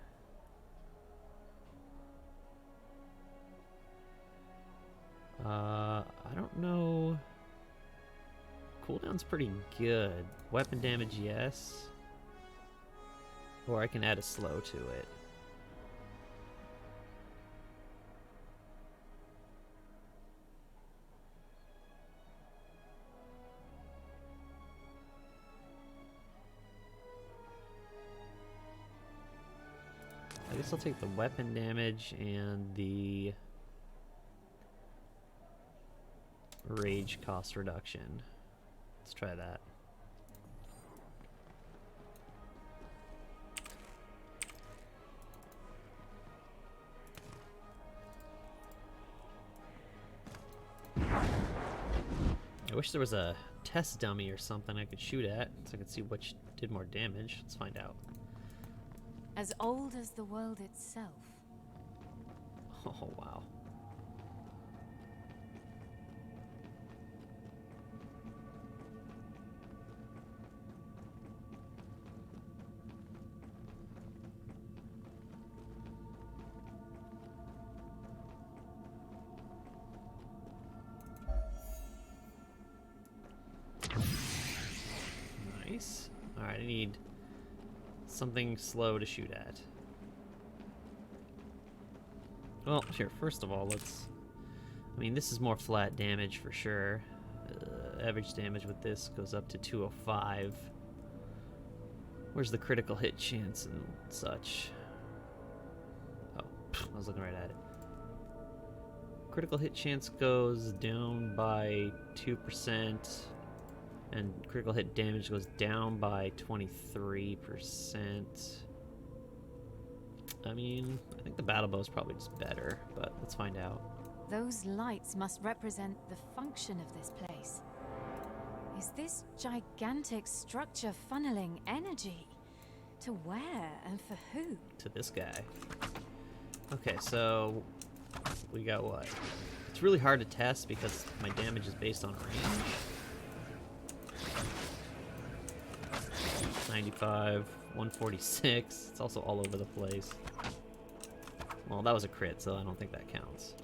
I don't know. Cooldown's pretty good. Weapon damage, yes. Or I can add a slow to it. I guess I'll take the weapon damage and the rage cost reduction. Let's try that. I wish there was a test dummy or something I could shoot at so I could see which did more damage. Let's find out. As old as the world itself. Oh, wow. Nice. Alright, I need something slow to shoot at. Well, here, first of all, let's... I mean, this is more flat damage for sure. Average damage with this goes up to 205. Where's the critical hit chance and such? Oh, I was looking right at it. Critical hit chance goes down by 2%, and critical hit damage goes down by 23%. I mean, I think the battle bow is probably just better, but let's find out. Those lights must represent the function of this place. Is this gigantic structure funneling energy? To where and for who? To this guy. Okay, so we got what? It's really hard to test because my damage is based on range. 95, 146. It's also all over the place. Well, that was a crit, so I don't think that counts.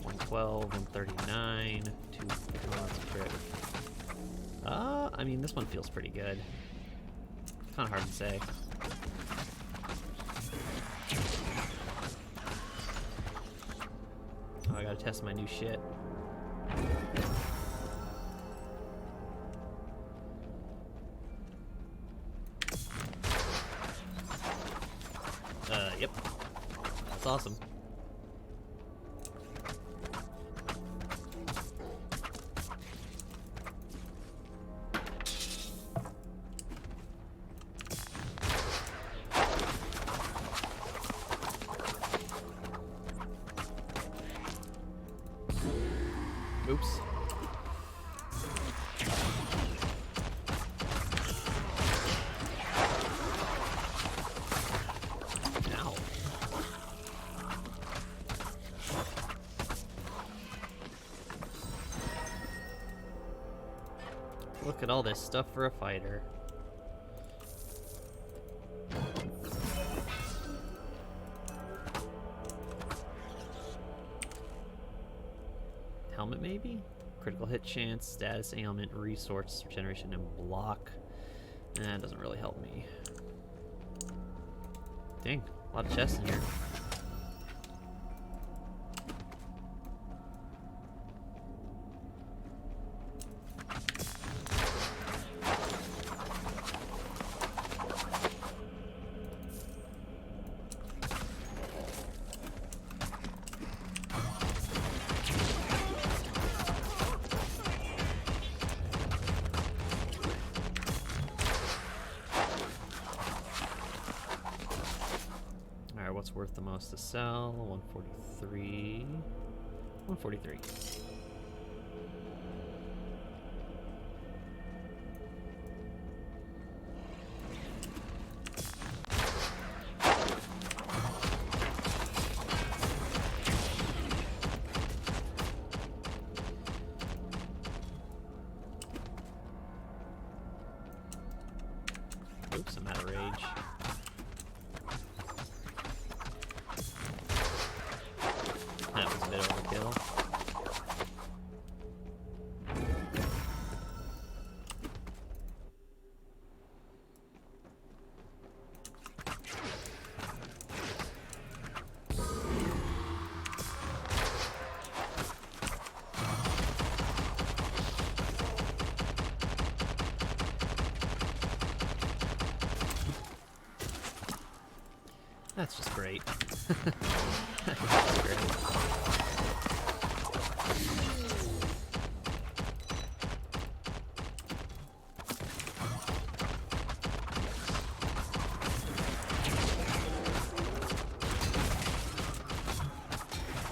$112, $139, 2 that's a crit. I mean, this one feels pretty good. Kind of hard to say. Oh, I gotta test my new shit. Yep. That's awesome. Oops. Ow. Look at all this stuff for a fighter. Helmet, maybe? Critical hit chance, status ailment, resource regeneration, and block. That doesn't really help me. Dang, a lot of chests in here. what's worth the most to sell. 143. 143. Oops, I'm out of rage. That was a bit overkill. That's just great. That's just great.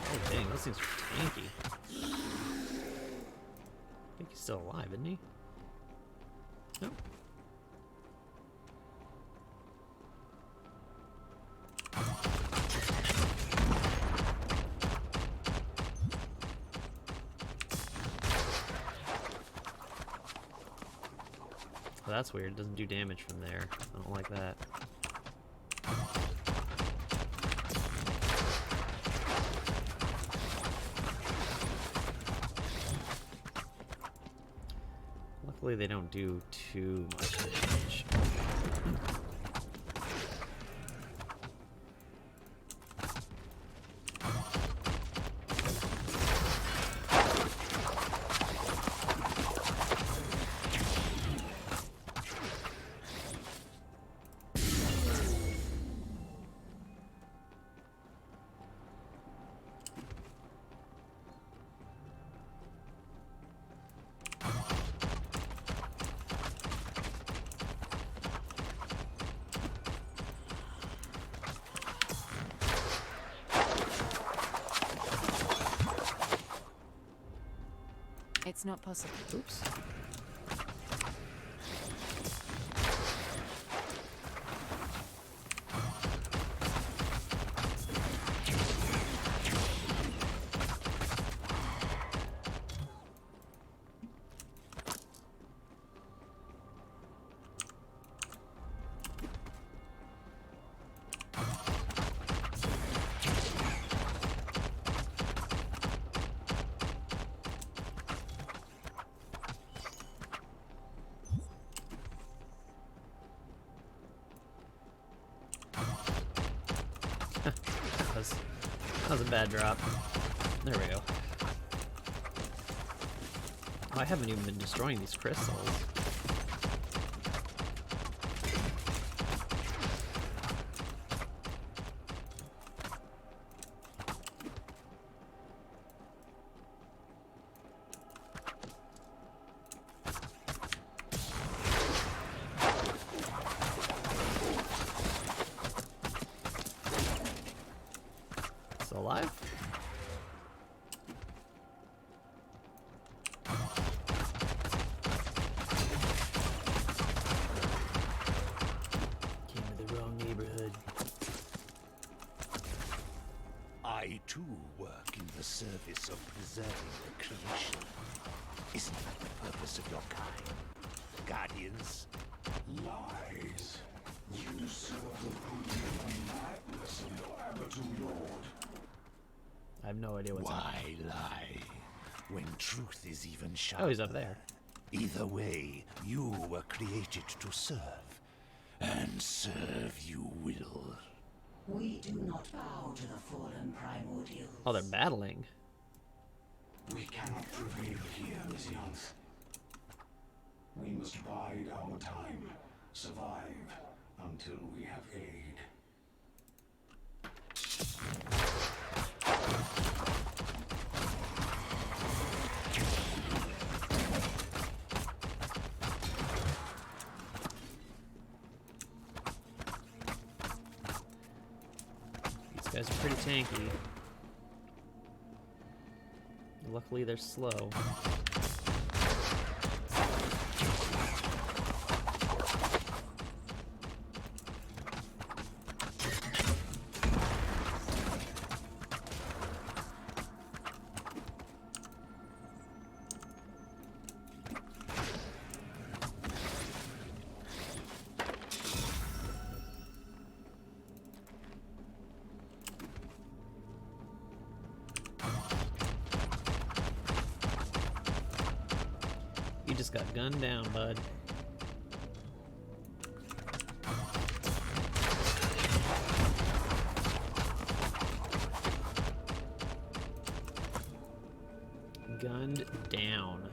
Oh dang, those things are tanky. I think he's still alive, isn't he? Nope. Well, that's weird. It doesn't do damage from there. I don't like that. Luckily, they don't do too much damage. It's not possible. Oops. That was a bad drop. There we go. Oh, I haven't even been destroying these crystals. Still alive? Came to the wrong neighborhood. I too work in the service of preserving the creation. Isn't that the purpose of your kind, guardians? Lies. You serve the brooding madness of your Abaddon Lord. I have no idea what's happening. Why lie when truth is even sharper? Oh, he's up there. Either way, you were created to serve, and serve you will. We do not bow to the fallen primordials. Oh, they're battling. We cannot prevail here, Messians. We must bide our time, survive until we have aid. Guys are pretty tanky. Luckily, they're slow. You just got gunned down, bud. Gunned down.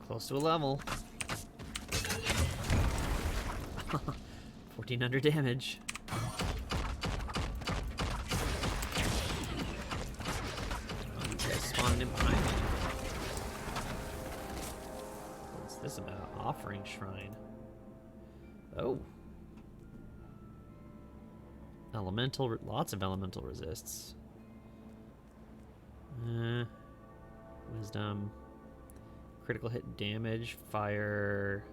Close to a level. 1400 damage. Oh, these guys spawning in behind me. What's this about? Offering shrine. Oh. Elemental, lots of elemental resists. Wisdom. Critical hit damage, fire,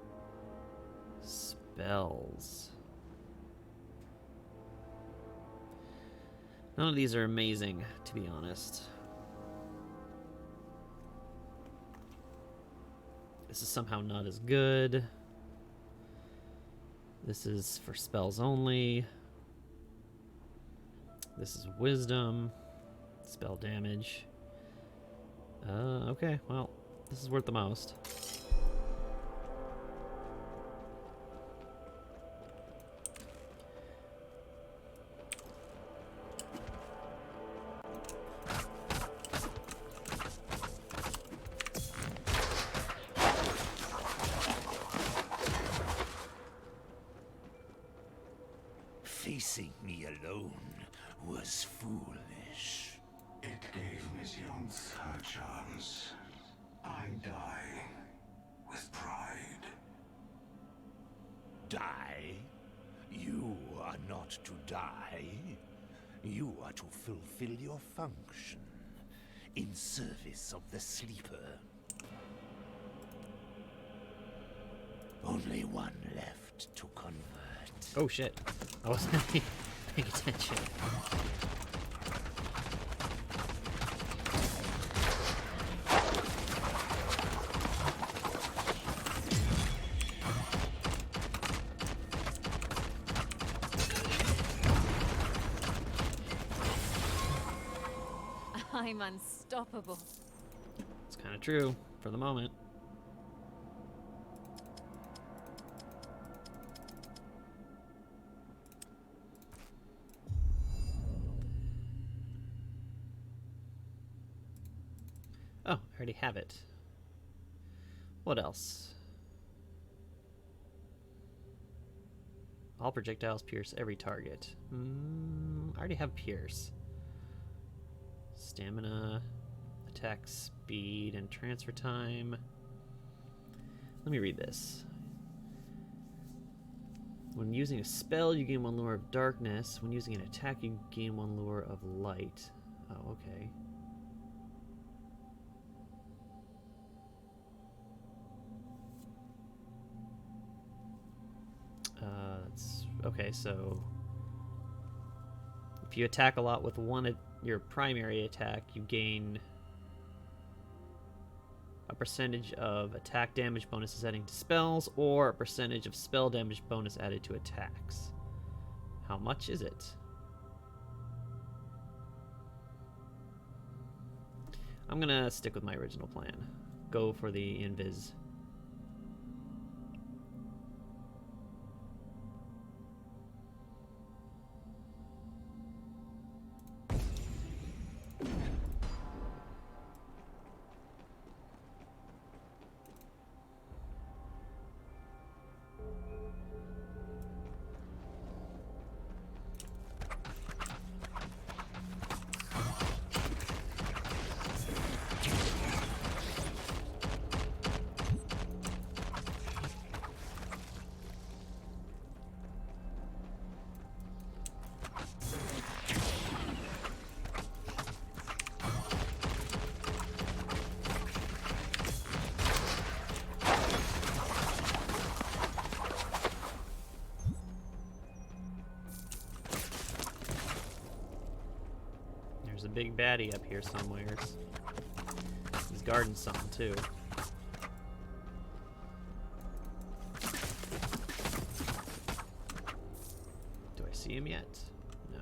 spells. None of these are amazing, to be honest. This is somehow not as good. This is for spells only. This is wisdom, spell damage. Okay, well. This is worth the most. Facing me alone was foolish. It gave Miss Youngs her chance. I die with pride. Die? You are not to die. You are to fulfill your function in service of the Sleeper. Only one left to convert. Oh shit. I wasn't paying attention. I'm unstoppable. It's kind of true for the moment. Oh, I already have it. What else? All projectiles pierce every target. I already have pierce. Stamina, attack speed, and transfer time. Let me read this. When using a spell, you gain 1 lure of darkness. When using an attack, you gain 1 lure of light. Oh, okay. Okay, so if you attack a lot with your primary attack, you gain a percentage of attack damage bonuses adding to spells, or a percentage of spell damage bonus added to attacks. How much is it? I'm gonna stick with my original plan. Go for the invis. There's a big baddie up here somewheres. He's guarding something too. Do I see him yet? No.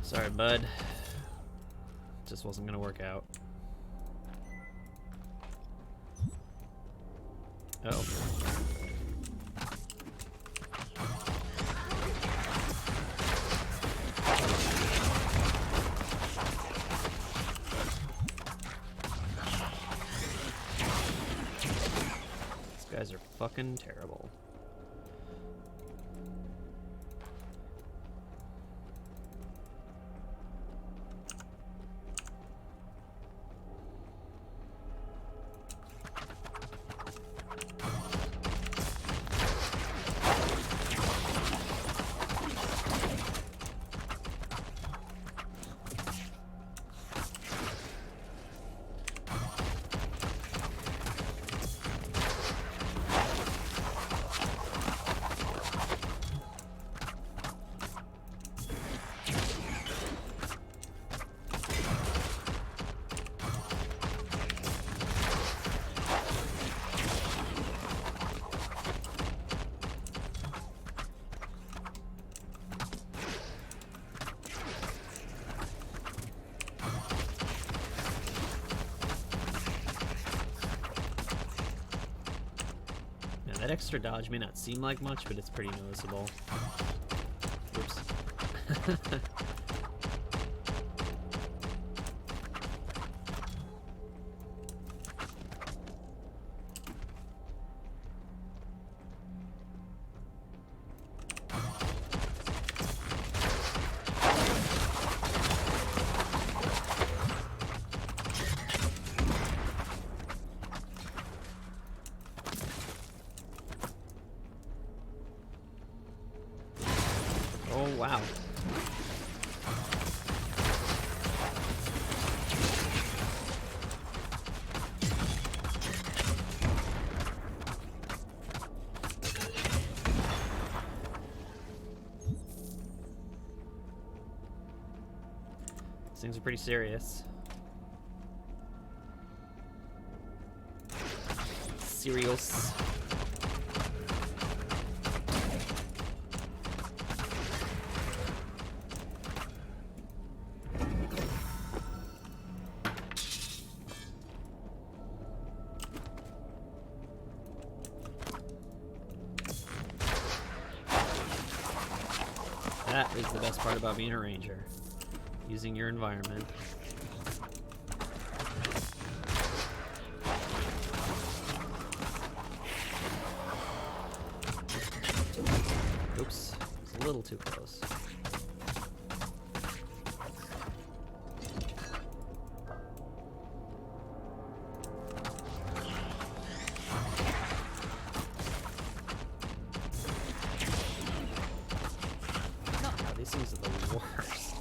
Sorry, bud. Just wasn't gonna work out. Oh. These guys are fucking terrible. That extra dodge may not seem like much, but it's pretty noticeable. Oops. Oh, wow. These things are pretty serious. Serious. That is the best part about being a ranger. Using your environment. Oops, it's a little too close. These things are the worst.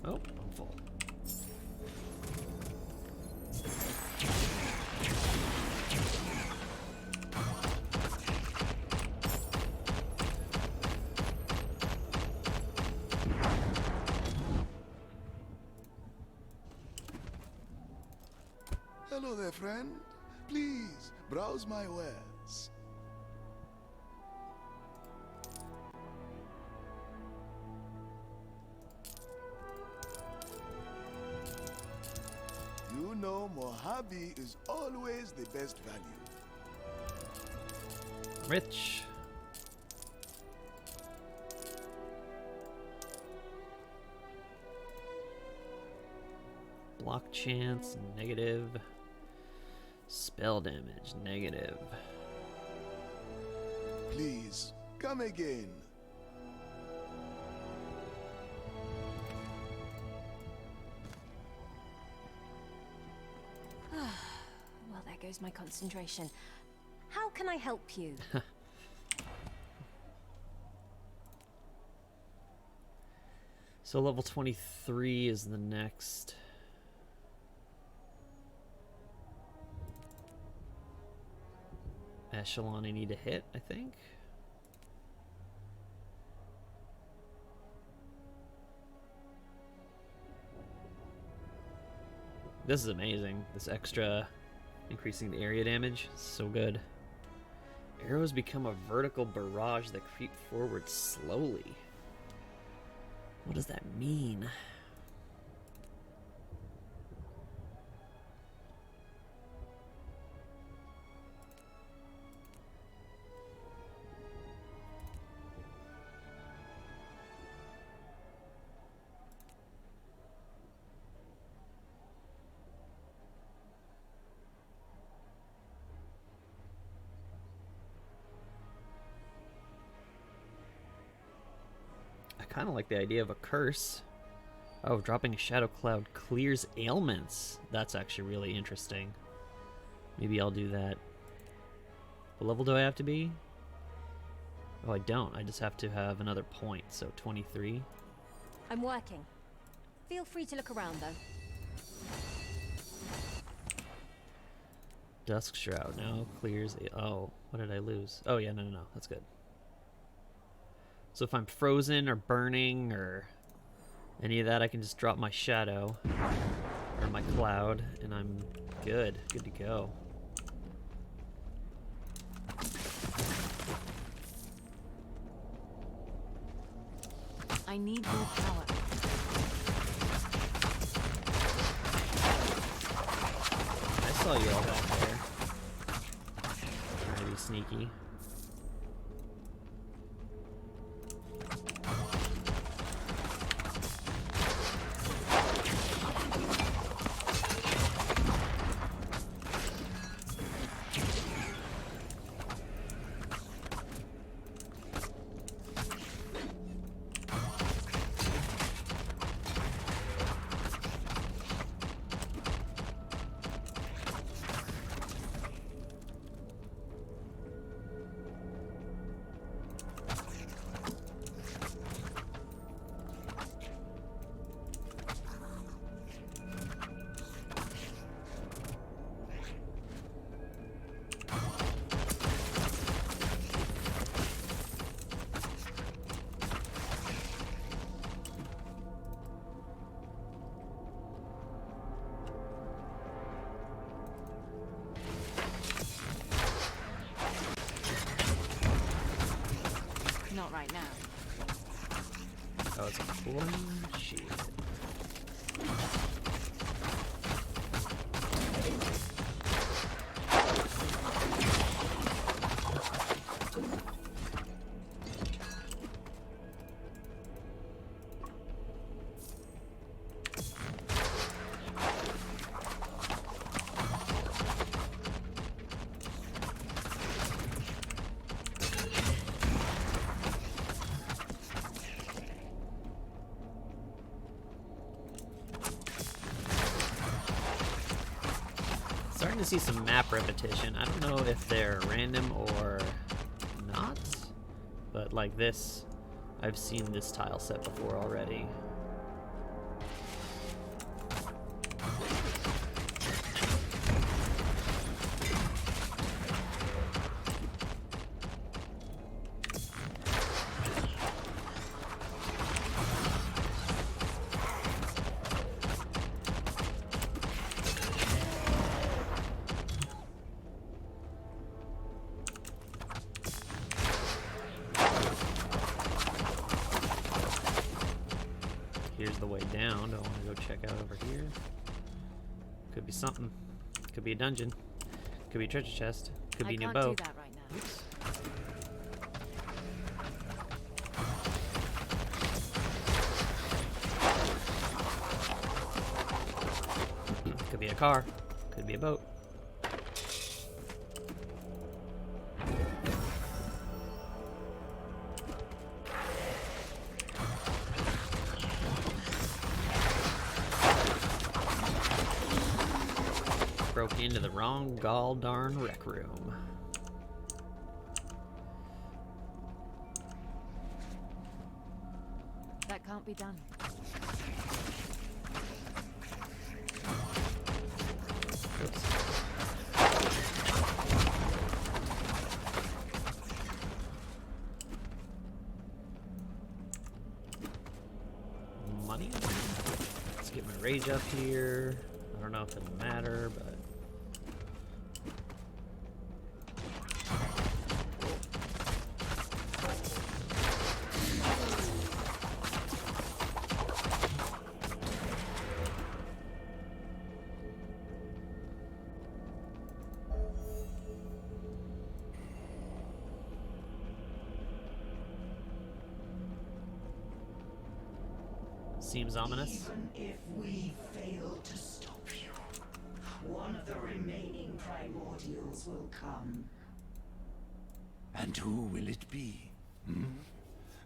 Oh, I'm full. Hello there, friend. Please, browse my wares. You know Mojave is always the best value. Rich. Block chance, negative. Spell damage, negative. Please, come again. Well, there goes my concentration. How can I help you? So level 23 is the next. Echelon I need to hit, I think. This is amazing. This extra increasing the area damage is so good. Arrows become a vertical barrage that creep forward slowly. What does that mean? I kind of like the idea of a curse. Oh, dropping a shadow cloud clears ailments. That's actually really interesting. Maybe I'll do that. What level do I have to be? Oh, I don't. I just have to have another point, so 23. I'm working. Feel free to look around, though. Dusk Shroud now clears a... Oh, what did I lose? Oh, yeah, no. That's good. So if I'm frozen or burning or any of that, I can just drop my shadow or my cloud, and I'm good. Good to go. I need more power. I saw you all back there. Trying to be sneaky. Not right now. Oh, it's a flame shield. Starting to see some map repetition. I don't know if they're random or not, but like this, I've seen this tile set before already. the way down. Do I want to go check out over here? Could be something. Could be a dungeon. Could be a treasure chest. Could be a new bow. I can't do that right now. Oops. Could be a car. Could be a boat. Broke into the wrong gall darn rec room. That can't be done. Oops. Money? Let's get my rage up here. I don't know if it'll matter, but seems ominous. Even if we fail to stop you, one of the remaining primordials will come. And who will it be? Hmm?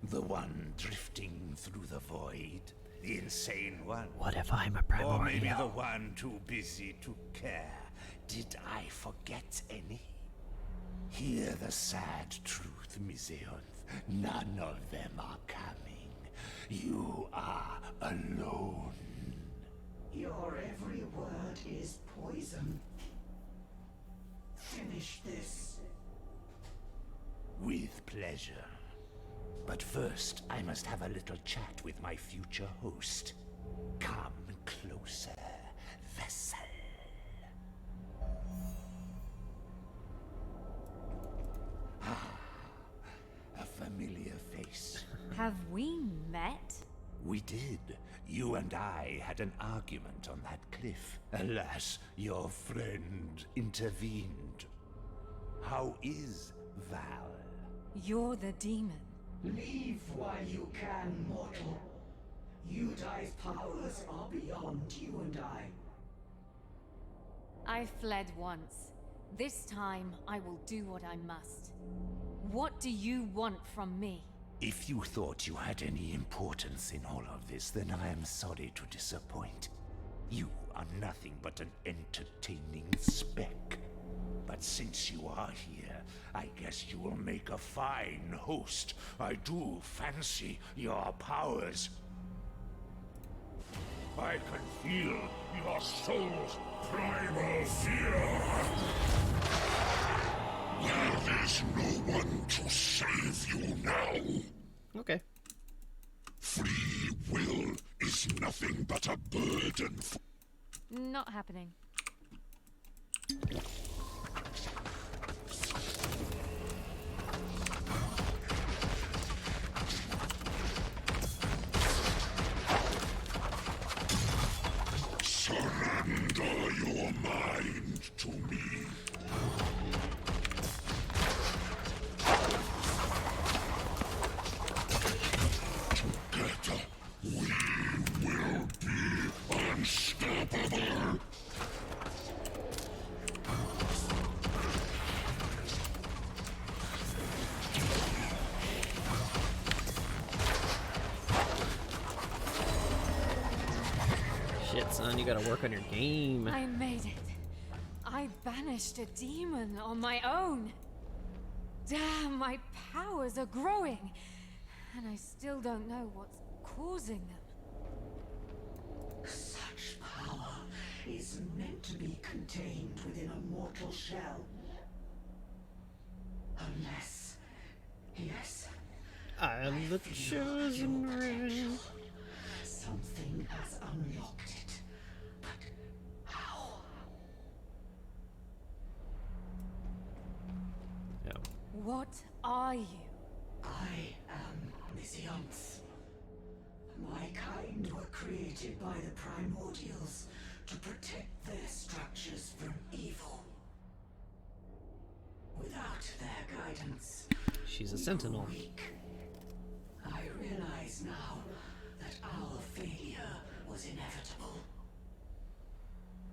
The one drifting through the void? The insane one? What if I'm a Or maybe the primordial? one too busy to care? Did I forget any? Hear the sad truth, Miseonth. None of them are coming. You are alone. Your every word is poison. Finish this. With pleasure. But first, I must have a little chat with my future host. Come closer, vessel. A familiar face. Have we met? We did. You and I had an argument on that cliff. Alas, your friend intervened. How is Val? You're the demon. Leave while you can, mortal. Yudai's powers are beyond you and I. I fled once. This time, I will do what I must. What do you want from me? If you thought you had any importance in all of this, then I am sorry to disappoint. You are nothing but an entertaining speck. But since you are here, I guess you will make a fine host. I do fancy your powers. I can feel your soul's primal fear. There is no one to save you now. Okay. Free will is nothing but a burden for... Not happening. Surrender your mind to me. Together, we will be unstoppable. Shit, son, you gotta work on your game. I made it. I banished a demon on my own. Damn, my powers are growing. And I still don't know what's causing them. Such power is meant to be contained within a mortal shell. Unless... Yes. I am the chosen race. Something has unlocked it. But how? Yeah. What are you? I am Miseonth. My kind kind were created by the primordials to protect their structures from evil. Without their guidance, She's a we were sentinel. weak. I realize now that our failure was inevitable.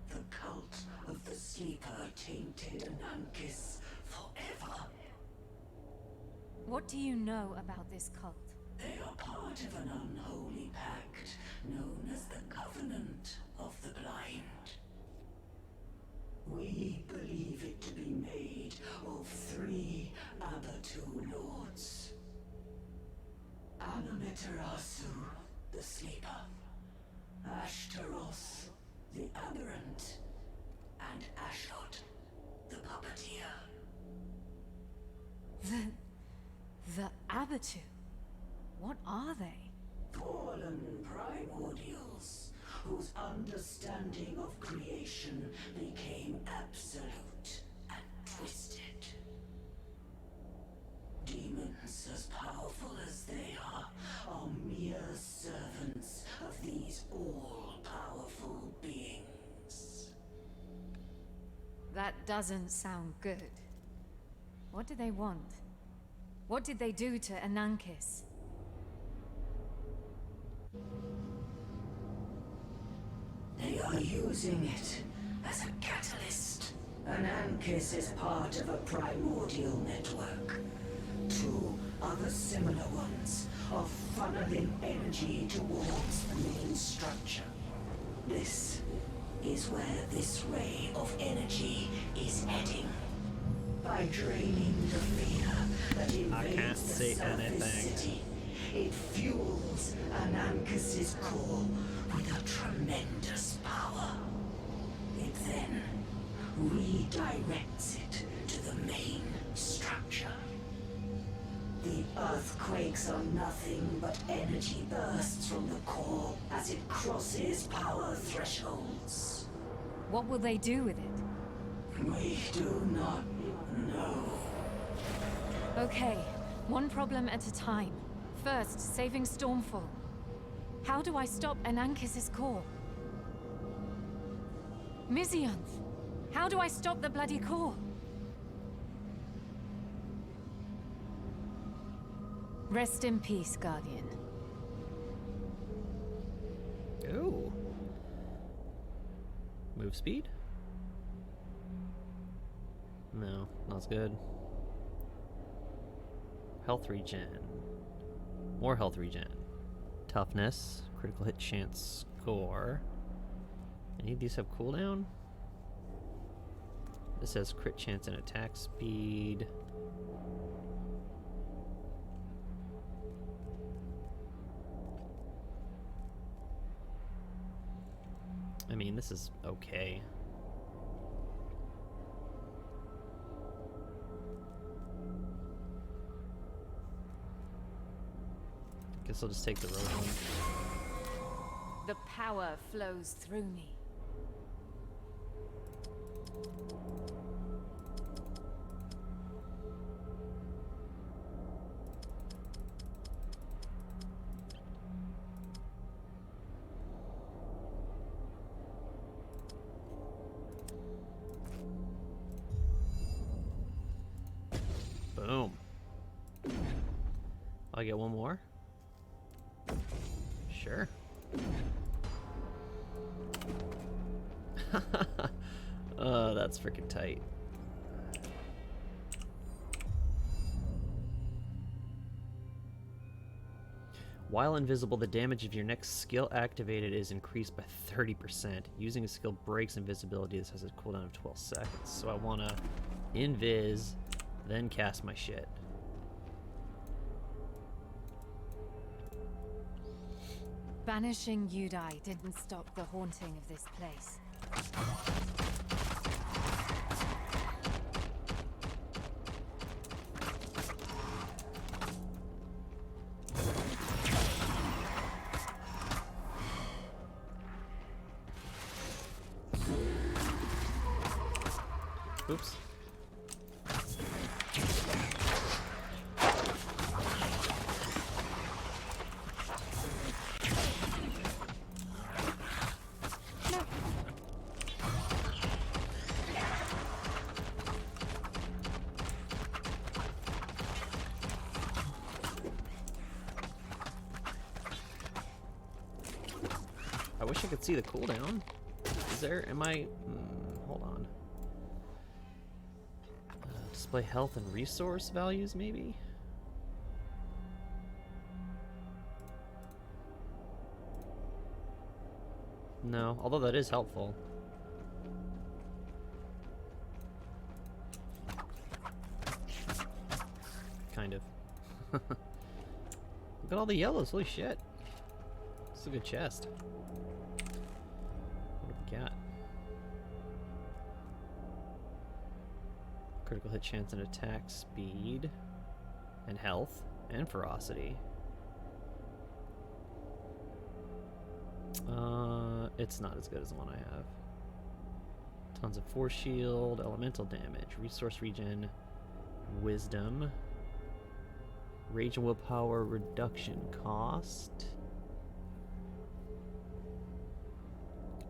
The cult of the Sleeper tainted Anarchis forever. What do you know about this cult? They are part of an unholy pact known as the Covenant of the Blind. We believe it to be made of 3 Abatu lords. Amaterasu, the Sleeper, Ashtaroth, the Aberrant, and Ashdod, the Puppeteer. The Abatu? What are they? Fallen primordials, whose understanding of creation became absolute and twisted. Demons as powerful as they are mere servants of these all-powerful beings. That doesn't sound good. What do they want? What did they do to Anarchis? They are using it as a catalyst. Anarchis is part of a primordial network. 2 other similar ones are funneling energy towards the main structure. This is where this ray of energy is heading. By draining the fear that invades the surface city, it fuels Anarchis' core with a tremendous power. It then redirects it to the main structure. The earthquakes are nothing but energy bursts from the core as it crosses power thresholds. What will they do with it? We do not know. Okay, one problem at a time. First, saving Stormfall. How do I stop Anarchis' core? Mizianth! How do I stop the bloody core? Rest in peace, Guardian. Ooh. Move speed? No, not as good. Health regen. More health regen. Toughness. Critical hit chance score. Any of these have cooldown? This has crit chance and attack speed. I mean, this is okay. Guess I'll just take the road one. The power flows through me. Boom. I get one more? Sure. Oh, that's freaking tight. While invisible, the damage of your next skill activated is increased by 30%. Using a skill breaks invisibility. This has a cooldown of 12 seconds. So I want to invis, then cast my shit. Banishing Udai didn't stop the haunting of this place. Oops. wish I could see the cooldown. Is there? Am I? Hold on. Display health and resource values, maybe? No, although that is helpful. Kind of. Look at all the yellows, holy shit. It's a good chest. What do we got? Critical hit chance and attack speed. And health. And ferocity. It's not as good as the one I have. Tons of force shield, elemental damage, resource regen, wisdom, rage and willpower reduction cost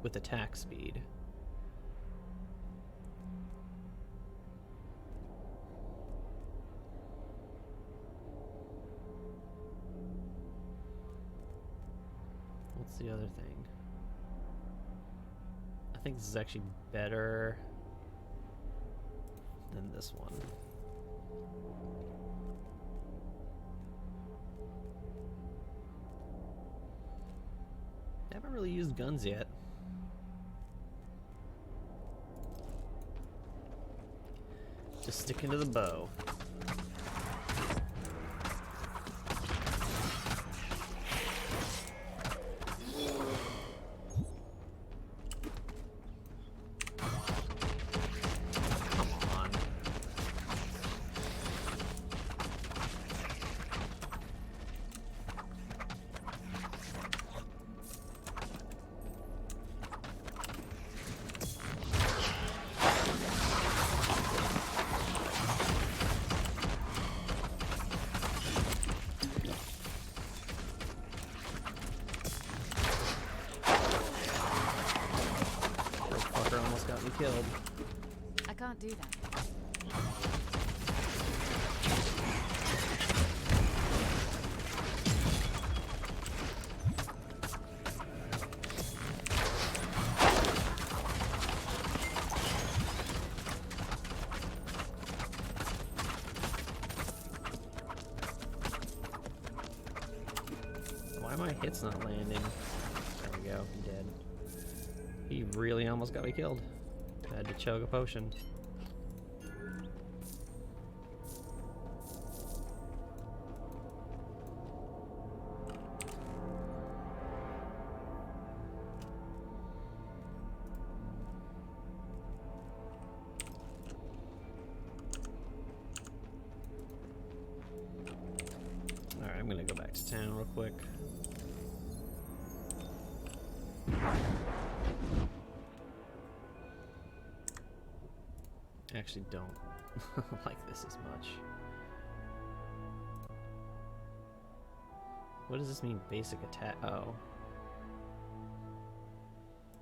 with attack speed. What's the other thing? I think this is actually better than this one. I haven't really used guns yet. Just sticking to the bow. Almost got me killed. I can't do that. Why are my hits not landing? There we go, I'm dead. He really almost got me killed. I had to chug a potion. Alright, I'm gonna go back to town real quick. I actually don't like this as much. What does this mean, basic attack? Oh.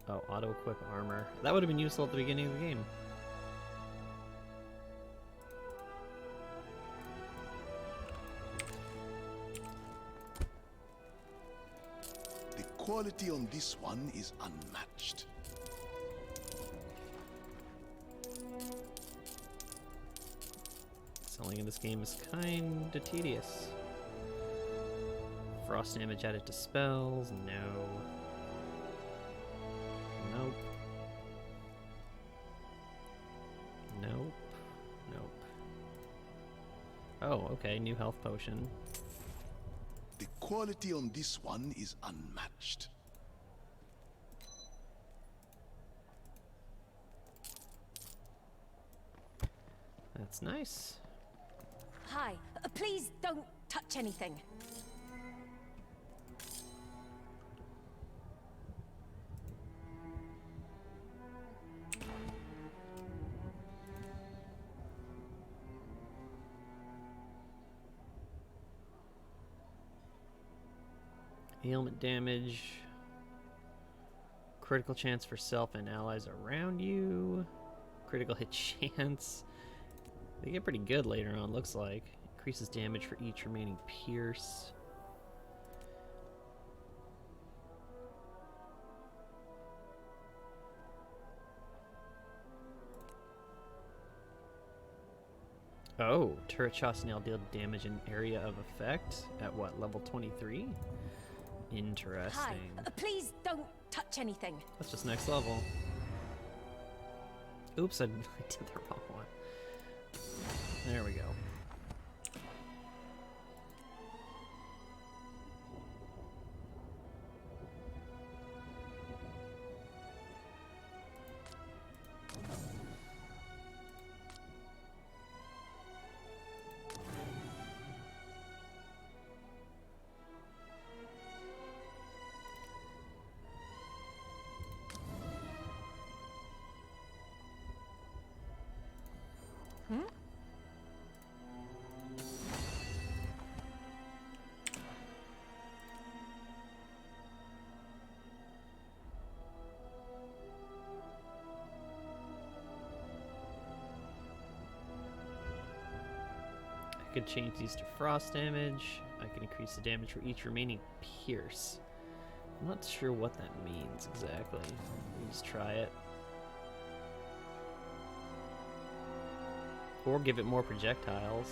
Oh, auto-equip armor. That would have been useful at the beginning of the game. The quality on this one is unmatched. Selling in this game is kinda tedious. Frost damage added to spells? No. Nope. Nope. Nope. Oh, okay, new health potion. The quality on this one is unmatched. That's nice. Hi. Please don't touch anything. Ailment damage. Critical chance for self and allies around you. Critical hit chance. They get pretty good later on, looks like. Increases damage for each remaining pierce. Oh, turret shots now deal damage in area of effect at what, level 23? Interesting. Hi. Please don't touch anything. That's just next level. Oops, I did the wrong one. There we go. I could change these to frost damage. I can increase the damage for each remaining pierce. I'm not sure what that means exactly. Let's try it. Or give it more projectiles.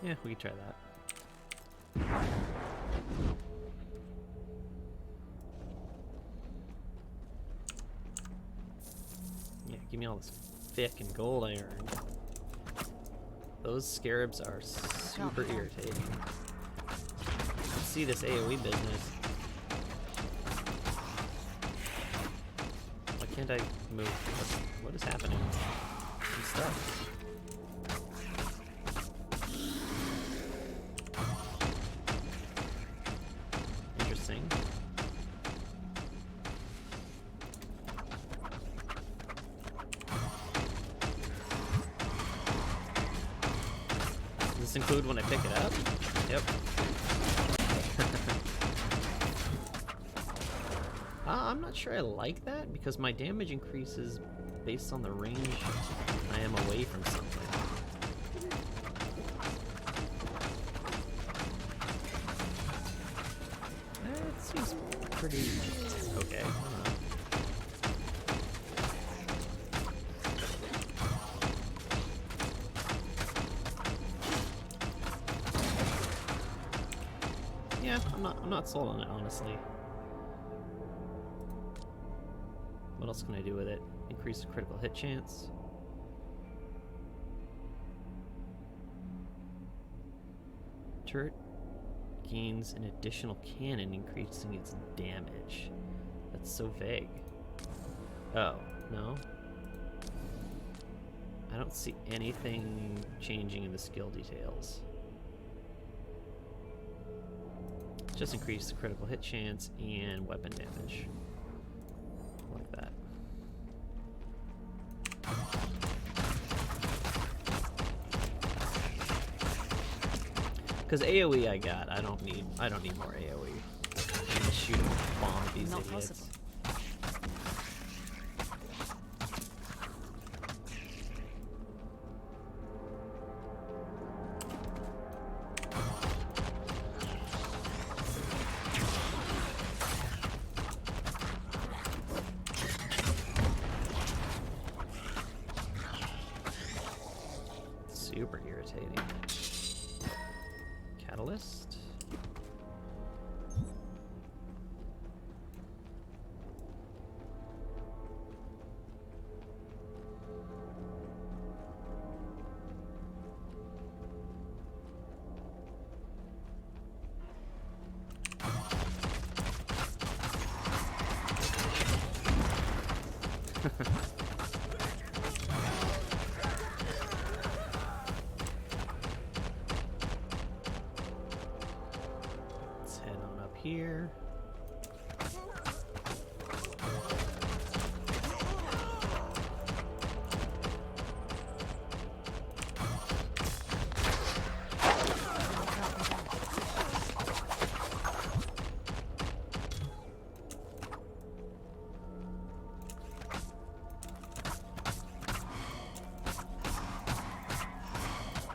Yeah, we could try that. Yeah, give me all this thick and gold I earned. Those scarabs are super irritating. Let's see this AoE business. Why can't I move? What is happening? I'm stuck. Interesting. Does this include when I pick it up? Yep. I'm not sure I like that because my damage increases based on the range I am away from something. That seems pretty okay. I don't know. Yeah, I'm not sold on it, honestly. What else can I do with it? Increase the critical hit chance. Turret gains an additional cannon, increasing its damage. That's so vague. Oh, no? I don't see anything changing in the skill details. Just increase the critical hit chance and weapon damage. Like that. Because AoE I got, I don't need more AoE. I'm gonna shoot a bomb at these idiots. Possible. Super irritating. Catalyst. Let's head on up here.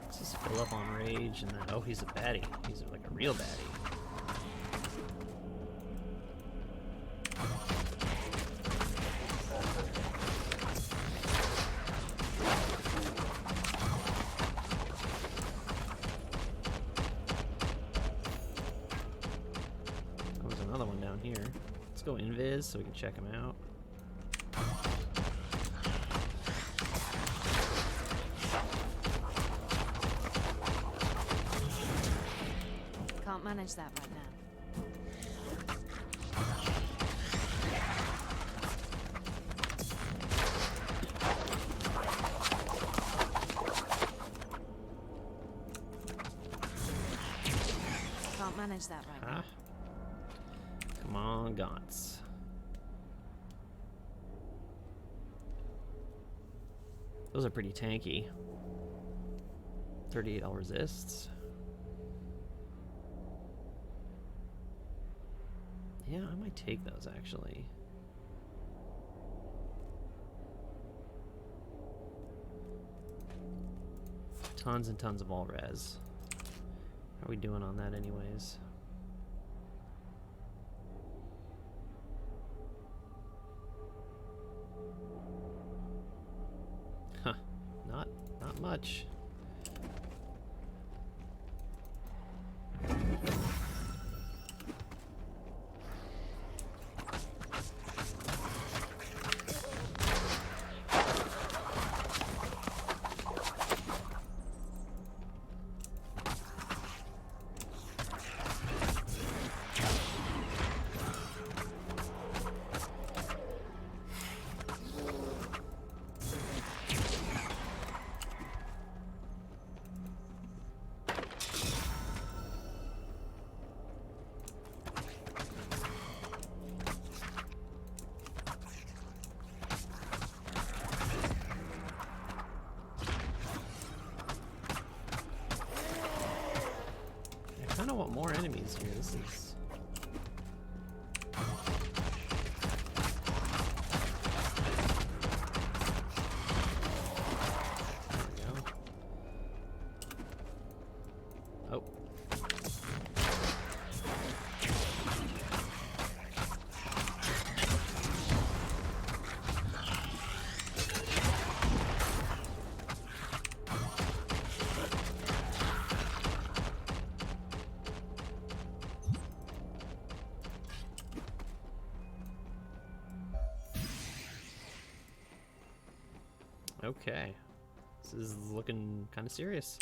Let's just fill up on rage and then, oh, he's a baddie. He's like a real baddie. go invis so we can check him out. Can't manage that right now. Can't manage that right now. Come on, Gaunts. Those are pretty tanky. 38 all resists. Yeah, I might take those actually. Tons and tons of all res. How are we doing on that anyways? Huh. Not much. I kind of want more enemies here. This is... There we go. Oh. Okay, this is looking kind of serious.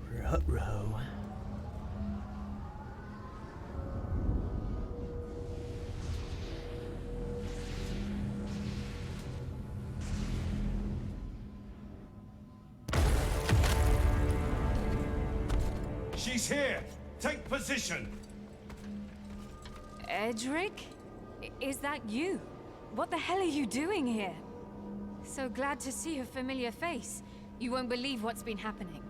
Ruh-roh. She's here! Take position! Edric? Is that you? What the hell are you doing here? So glad to see a familiar face. You won't believe what's been happening.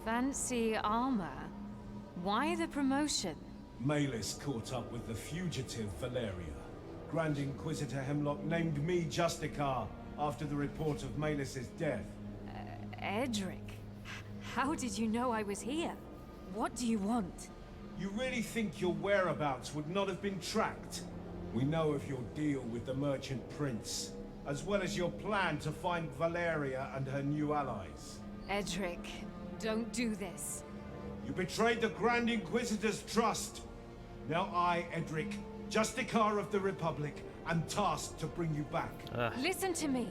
Fancy armor? Why the promotion? Malus caught up with the fugitive Valeria. Grand Inquisitor Hemlock named me Justicar after the report of Malus's death. Edric? How did you know I was here? What do you want? You really think your whereabouts would not have been tracked? We know of your deal with the Merchant Prince, as well as your plan to find Valeria and her new allies. Edric, don't do this. You betrayed the Grand Inquisitor's trust. Now I, Edric, Justicar of the Republic, am tasked to bring you back. Listen to me.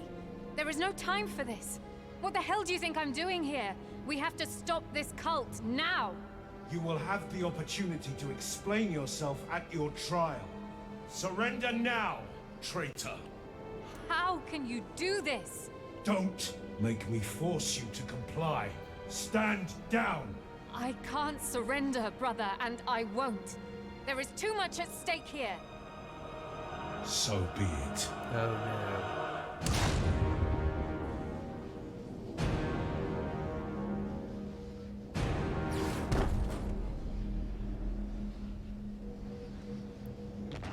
There is no time for this. What the hell do you think I'm doing here? We have to stop this cult, now! You will have the opportunity to explain yourself at your trial. Surrender now, traitor. How can you do this? Don't make me force you to comply. Stand down! I can't surrender, brother, and I won't. There is too much at stake here. So be it. Oh no.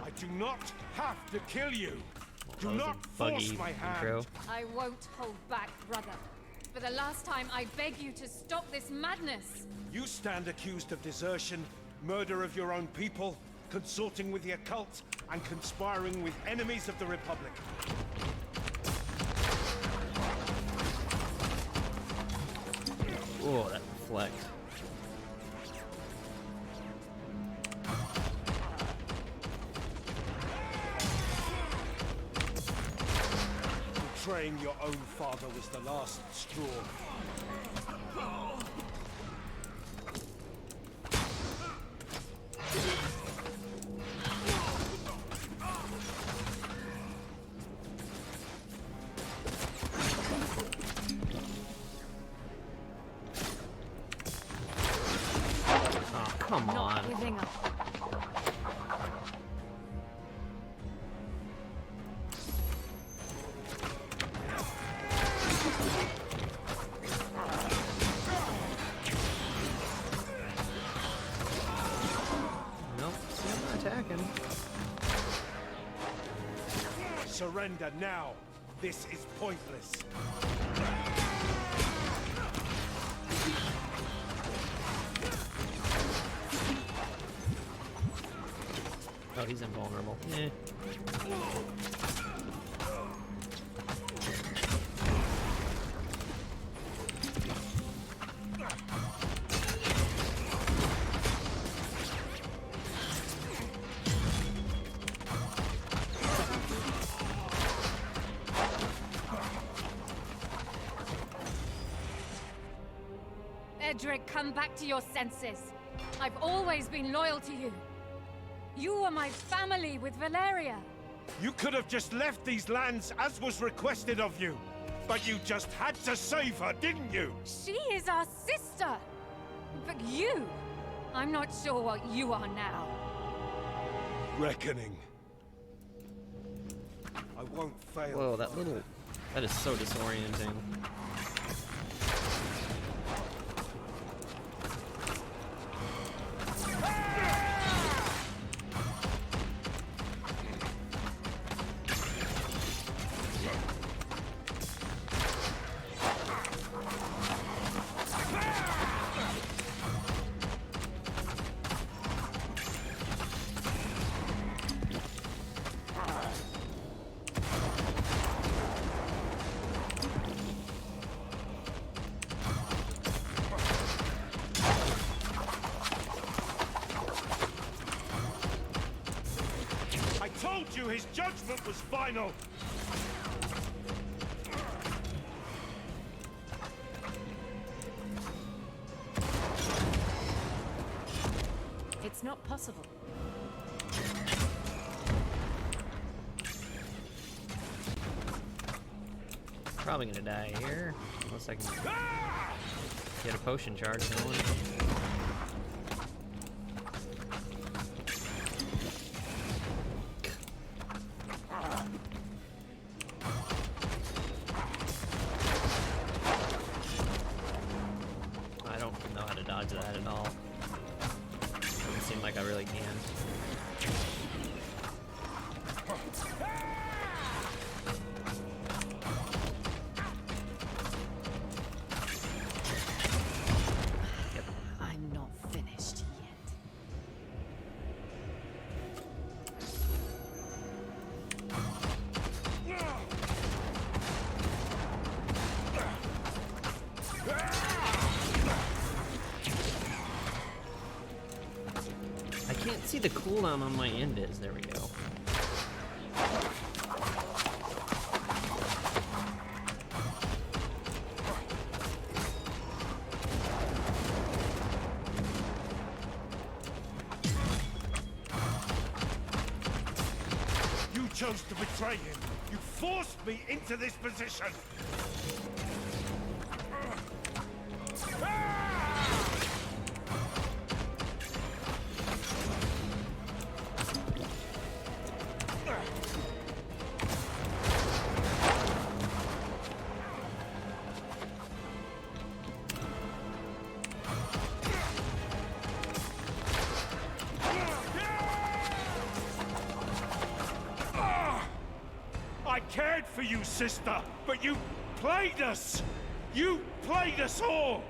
I do not have to kill you. Do That was not a buggy force my hand. intro. I won't hold back, brother. for the last time, I beg you to stop this madness. You stand accused of desertion, murder of your own people, consorting with the occult, and conspiring with enemies of the Republic. Oh, that reflect. Betraying your own father was the last straw. Oh, come on. Not giving up. Nope, see, I'm not attacking. Surrender now. This is pointless. Oh, he's invulnerable. Eh. Edric, come back to your senses. I've always been loyal to you. You were my family with Valeria. You could have just left these lands as was requested of you. But you just had to save her, didn't you? She is our sister. But you, I'm not sure what you are now. Reckoning. I won't fail. Whoa, that is so disorienting. I told you his judgment was final! It's not possible. Probably gonna die here, unless I can get a potion charge going. I don't know how to dodge that at all. Doesn't seem like I really can. I'm not finished yet. I can't see the cooldown on my invis. There we go. You chose to betray him. You forced me into this position. I cared for you, sister, but you played us! You played us all!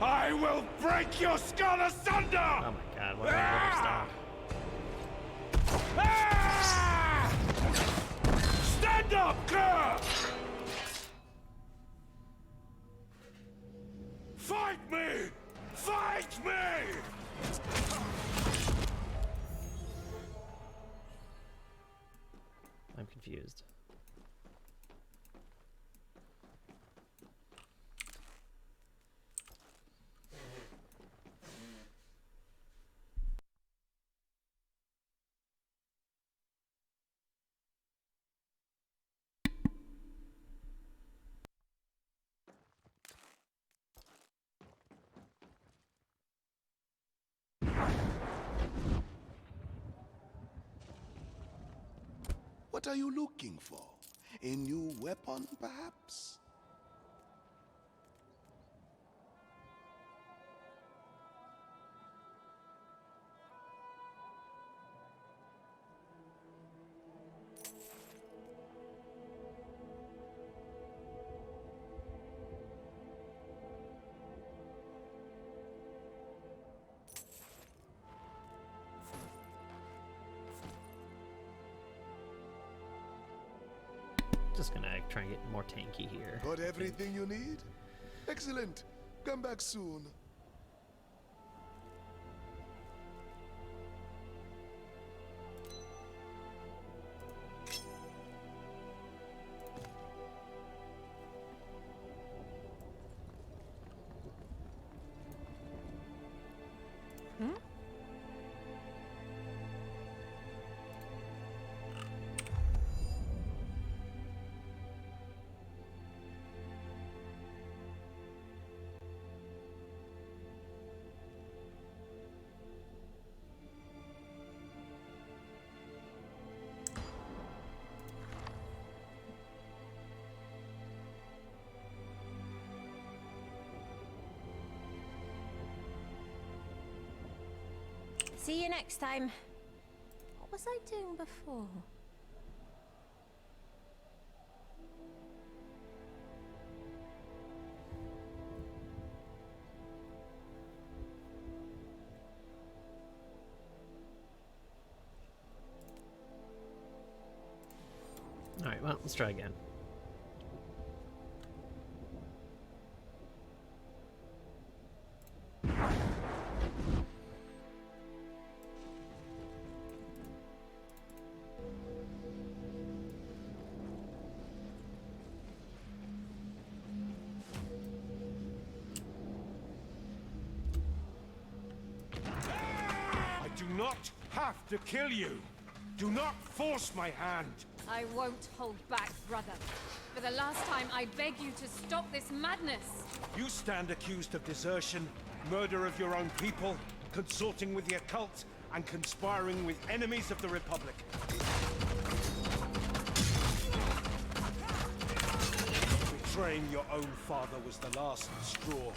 I will break your skull asunder! Oh my god, why don't I stop? Ah! Stand up, Kerr! Fight me! Fight me! I'm confused. What are you looking for? A new weapon, perhaps? Just gonna try and get more tanky here. Got everything you need? Excellent. Come back soon. See you next time. What was I doing before? Alright, well, let's try again. I do not have to kill you. Do not force my hand. I won't hold back, brother. For the last time, I beg you to stop this madness. You stand accused of desertion, murder of your own people, consorting with the occult, and conspiring with enemies of the Republic. Betraying your own father was the last straw.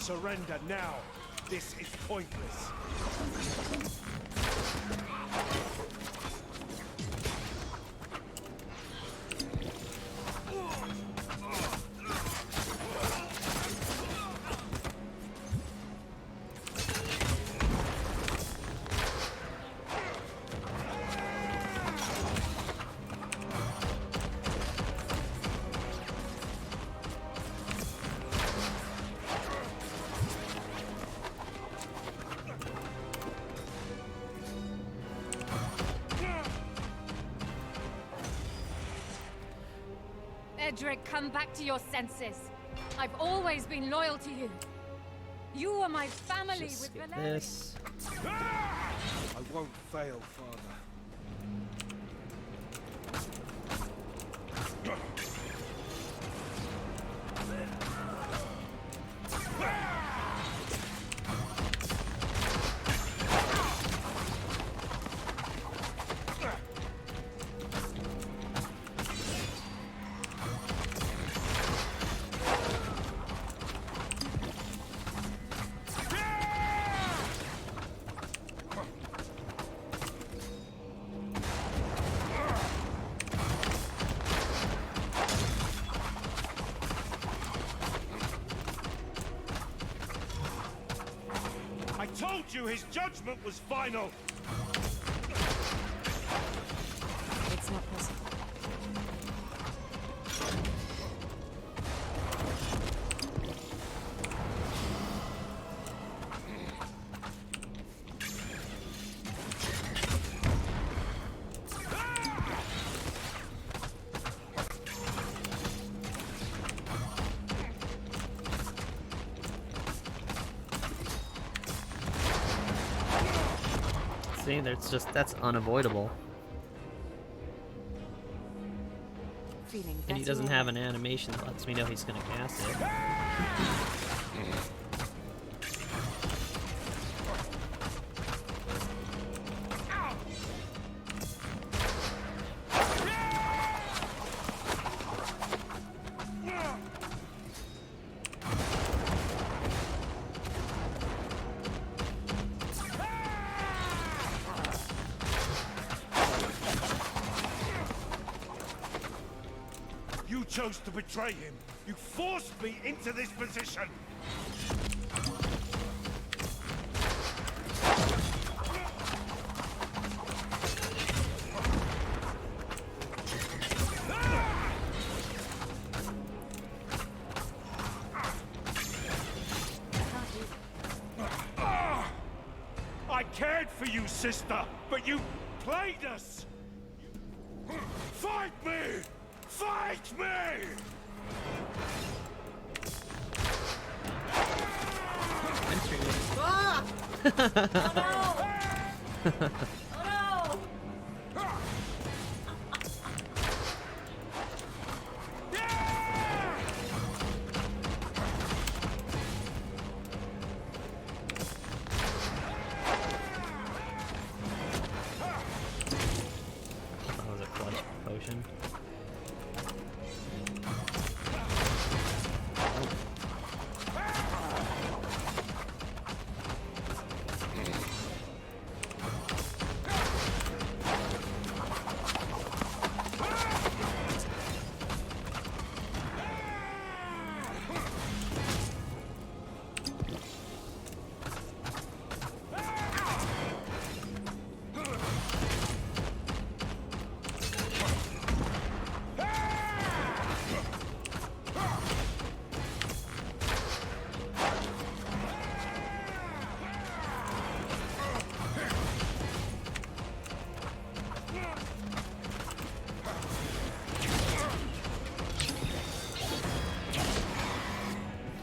Surrender now. This is pointless. Edric, come back to your senses. I've always been loyal to you. You are my family Just with skip Valeria. this. I won't fail, Father. told you his judgment was final! It's not possible. See, that's unavoidable. Feeling And he better doesn't have already. an animation that lets me know he's gonna cast it. You chose to betray him. You forced me into this position. I cared for you, sister, but you played us. Fight me! Fight me! Ah! That was a clutch potion.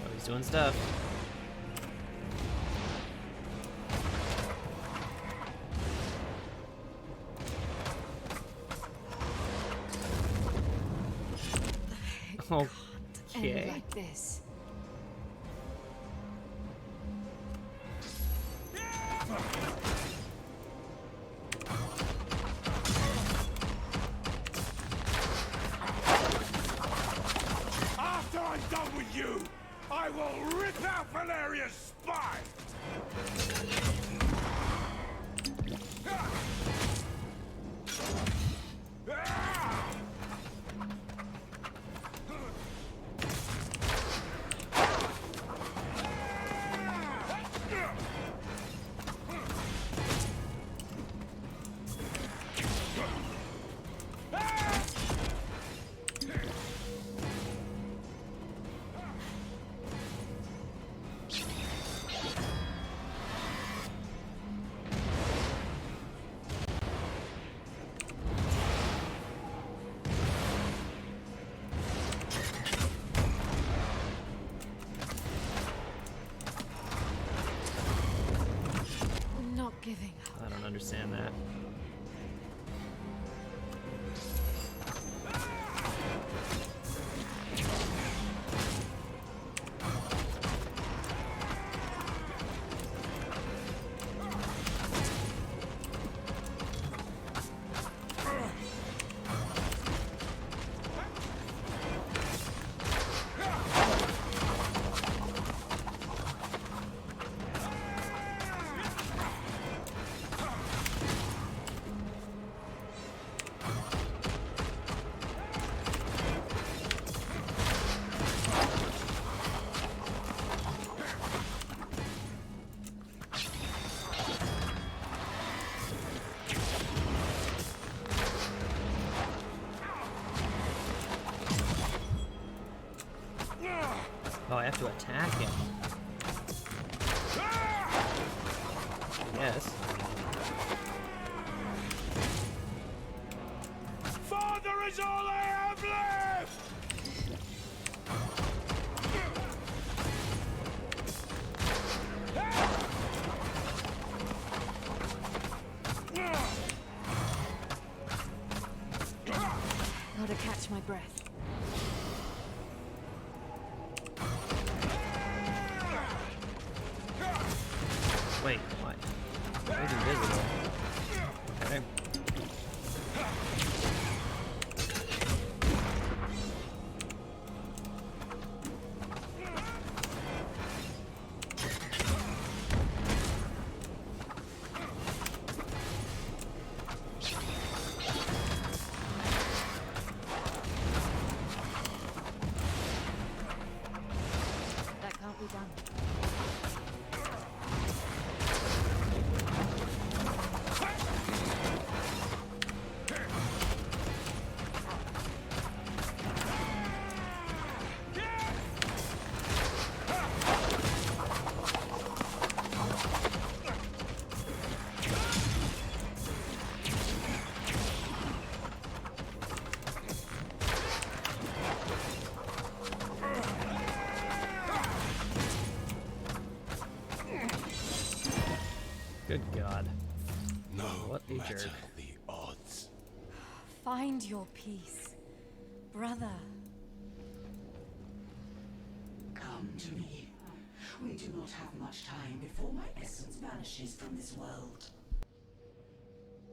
Oh, he's doing stuff. End Okay. like this. After I'm done with you, I will rip out Valeria's spine! We're not giving up. I don't understand that. to attack him. Yes. Father is all I have left! Gotta catch my breath. Wait, what? He's invisible. Okay. That can't be done. Good God. No What a matter jerk. the odds. Find your peace, brother. Come to me. We do not have much time before my essence vanishes from this world.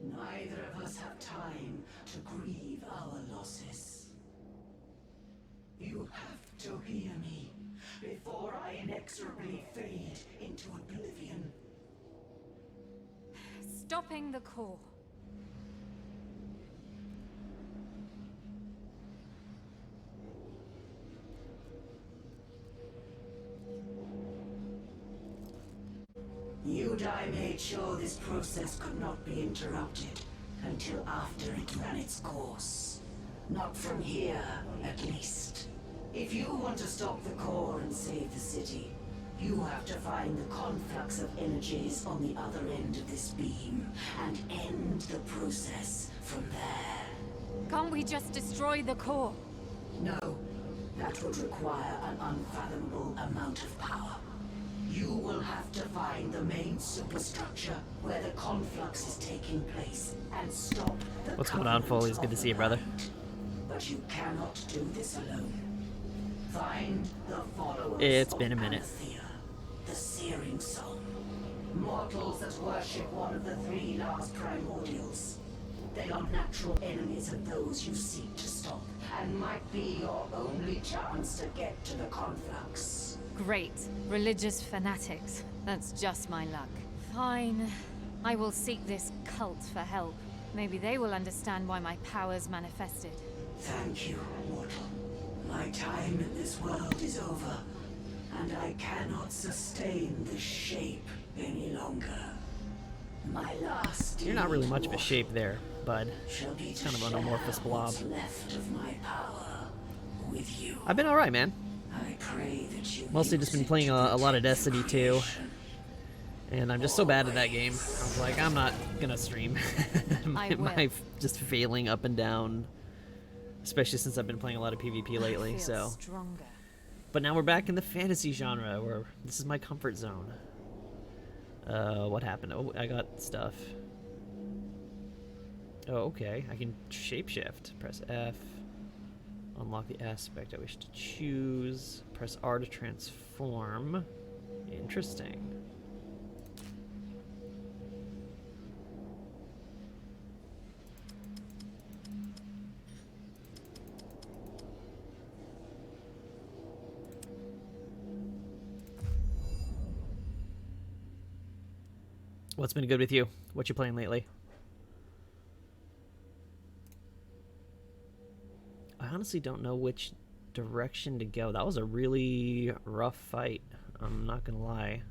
Neither of us have time to grieve our losses. You have to hear me before I inexorably fade into oblivion. Stopping the core. Udai made sure this process could not be interrupted until after it ran its course. Not from here, at least. If you want to stop the core and save the city, you have to find the conflux of energies on the other end of this beam and end the process from there. Can't we just destroy the core? No, that would require an unfathomable amount of power. You will have to find the main superstructure where the conflux is taking place and stop the What's going on, Foley? It's good covenant to of see you, the brother. mind. But you cannot do this alone. Find the followers It's been a of minute. Anathea, the Searing Soul. Mortals that worship one of the three last primordials. They are natural enemies of those you seek to stop, and might be your only chance to get to the conflux. Great. Religious fanatics. That's just my luck. Fine. I will seek this cult for help. Maybe they will understand why my powers manifested. Thank you, mortal. My time in this world is over, and I cannot sustain this shape any longer. My last You're not really much of a deed shape there, bud. shall be It's to kind of an share amorphous blob. what's left of my power with you. I've been alright, man. I pray that you Mostly just been playing a lot of Destiny 2. And I'm just so bad at that game. I was like, I'm not gonna stream. I will. My just failing up and down. Especially since I've been playing a lot of PvP lately, I feel so. stronger. But now we're back in the fantasy genre, where this is my comfort zone. What happened? Oh, I got stuff. Oh, okay. I can shapeshift. Press F. Unlock the aspect I wish to choose. Press R to transform. Interesting. What's been good with you? What you playing lately? I honestly don't know which direction to go. That was a really rough fight. I'm not gonna lie.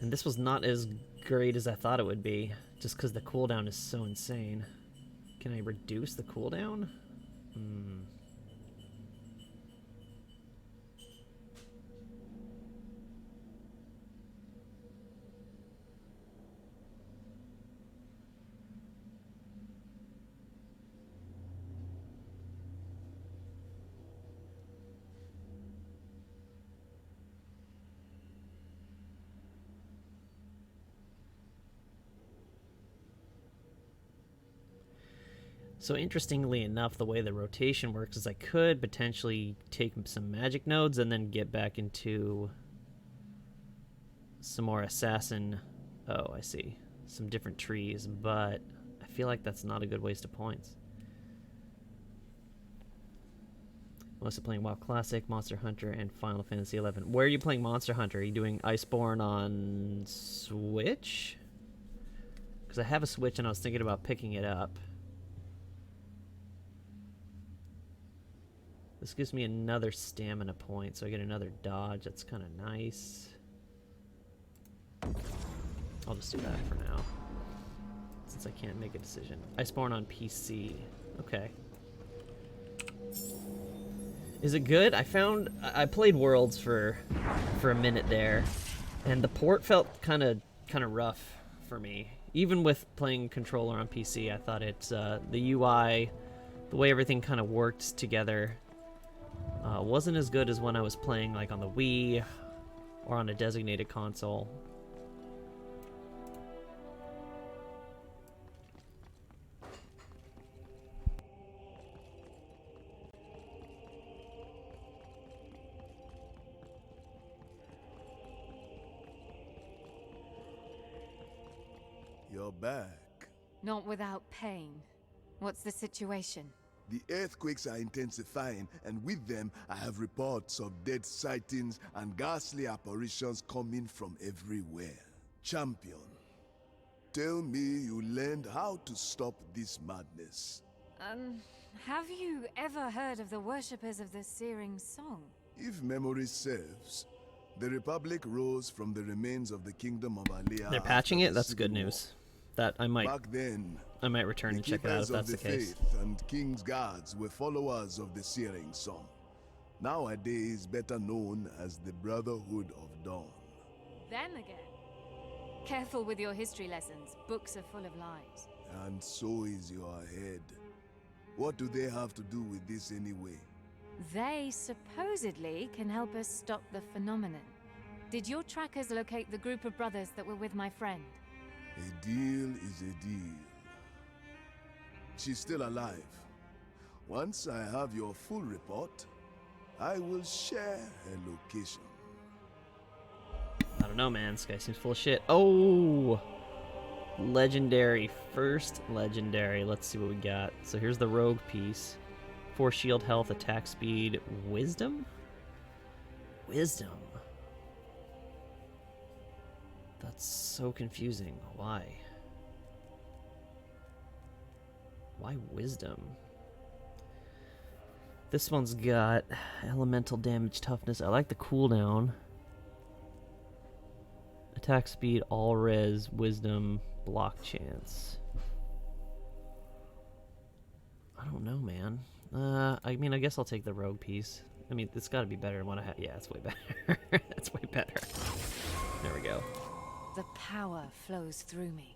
And this was not as great as I thought it would be, just because the cooldown is so insane. Can I reduce the cooldown? So interestingly enough, the way the rotation works is I could potentially take some magic nodes and then get back into some more assassin. Oh, I see. Some different trees, but I feel like that's not a good waste of points. Mostly playing WoW Classic, Monster Hunter, and Final Fantasy XI. Where are you playing Monster Hunter? Are you doing Iceborne on Switch? Because I have a Switch and I was thinking about picking it up. This gives me another stamina point, so I get another dodge. That's kind of nice. I'll just do that for now, since I can't make a decision. Iceborne on PC. Okay. Is it good? I played Worlds for a minute there, and the port felt kind of rough for me. Even with playing controller on PC, I thought it's the UI, the way everything kind of worked together, wasn't as good as when I was playing like on the Wii or on a designated console. You're back. Not without pain. What's the situation? The earthquakes are intensifying, and with them, I have reports of dead sightings and ghastly apparitions coming from everywhere. Champion, tell me you learned how to stop this madness. Have you ever heard of the worshippers of the Searing Song? If memory serves, the Republic rose from the remains of the Kingdom of Alea. They're patching it? That's good news. That I might return and check it out if that's the case. Faith and King's Guards were followers of the Searing Song, nowadays better known as the Brotherhood of Dawn. Then again. Careful with your history lessons. Books are full of lies. And so is your head. What do they have to do with this anyway? They supposedly can help us stop the phenomenon. Did your trackers locate the group of brothers that were with my friend? A deal is a deal. She's still alive. Once I have your full report, I will share her location. I don't know, man. This guy seems full of shit. Oh! Legendary. First legendary. Let's see what we got. So here's the rogue piece. 4 shield health, attack speed, wisdom? Wisdom. That's so confusing. Why? Why wisdom? This one's got elemental damage, toughness. I like the cooldown. Attack speed, all res, wisdom, block chance. I don't know, man. I mean, I guess I'll take the rogue piece. I mean, it's got to be better than what I have. Yeah, it's way better. That's way better. There we go. The power flows through me.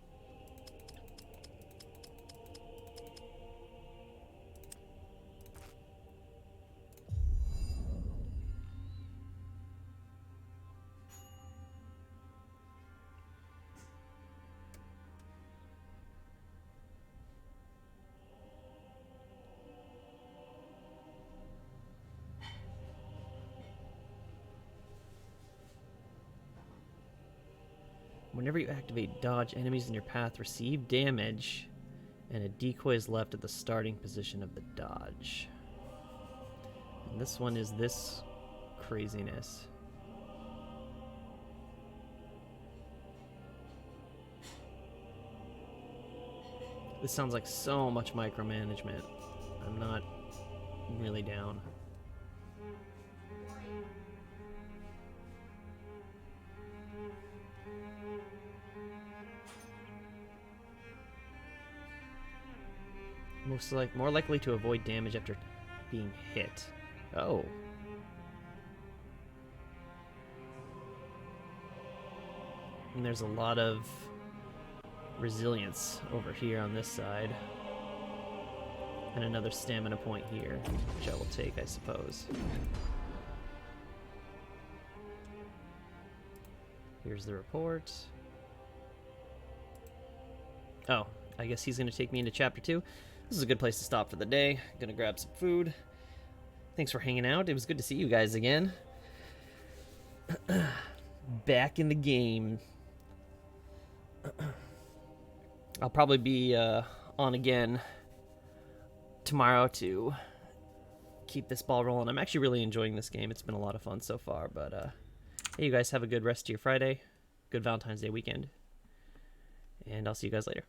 Whenever you activate dodge, enemies in your path receive damage, and a decoy is left at the starting position of the dodge. And this one is this craziness. This sounds like so much micromanagement. I'm not really down. More likely to avoid damage after being hit. Oh. And there's a lot of resilience over here on this side. And another stamina point here, which I will take, I suppose. Here's the report. Oh, I guess he's going to take me into Chapter 2. this is a good place to stop for the day. Gonna grab some food. Thanks for hanging out. It was good to see you guys again. Back in the game. I'll probably be on again tomorrow to keep this ball rolling. I'm actually really enjoying this game. It's been a lot of fun so far. But hey, you guys have a good rest of your Friday. Good Valentine's Day weekend. And I'll see you guys later.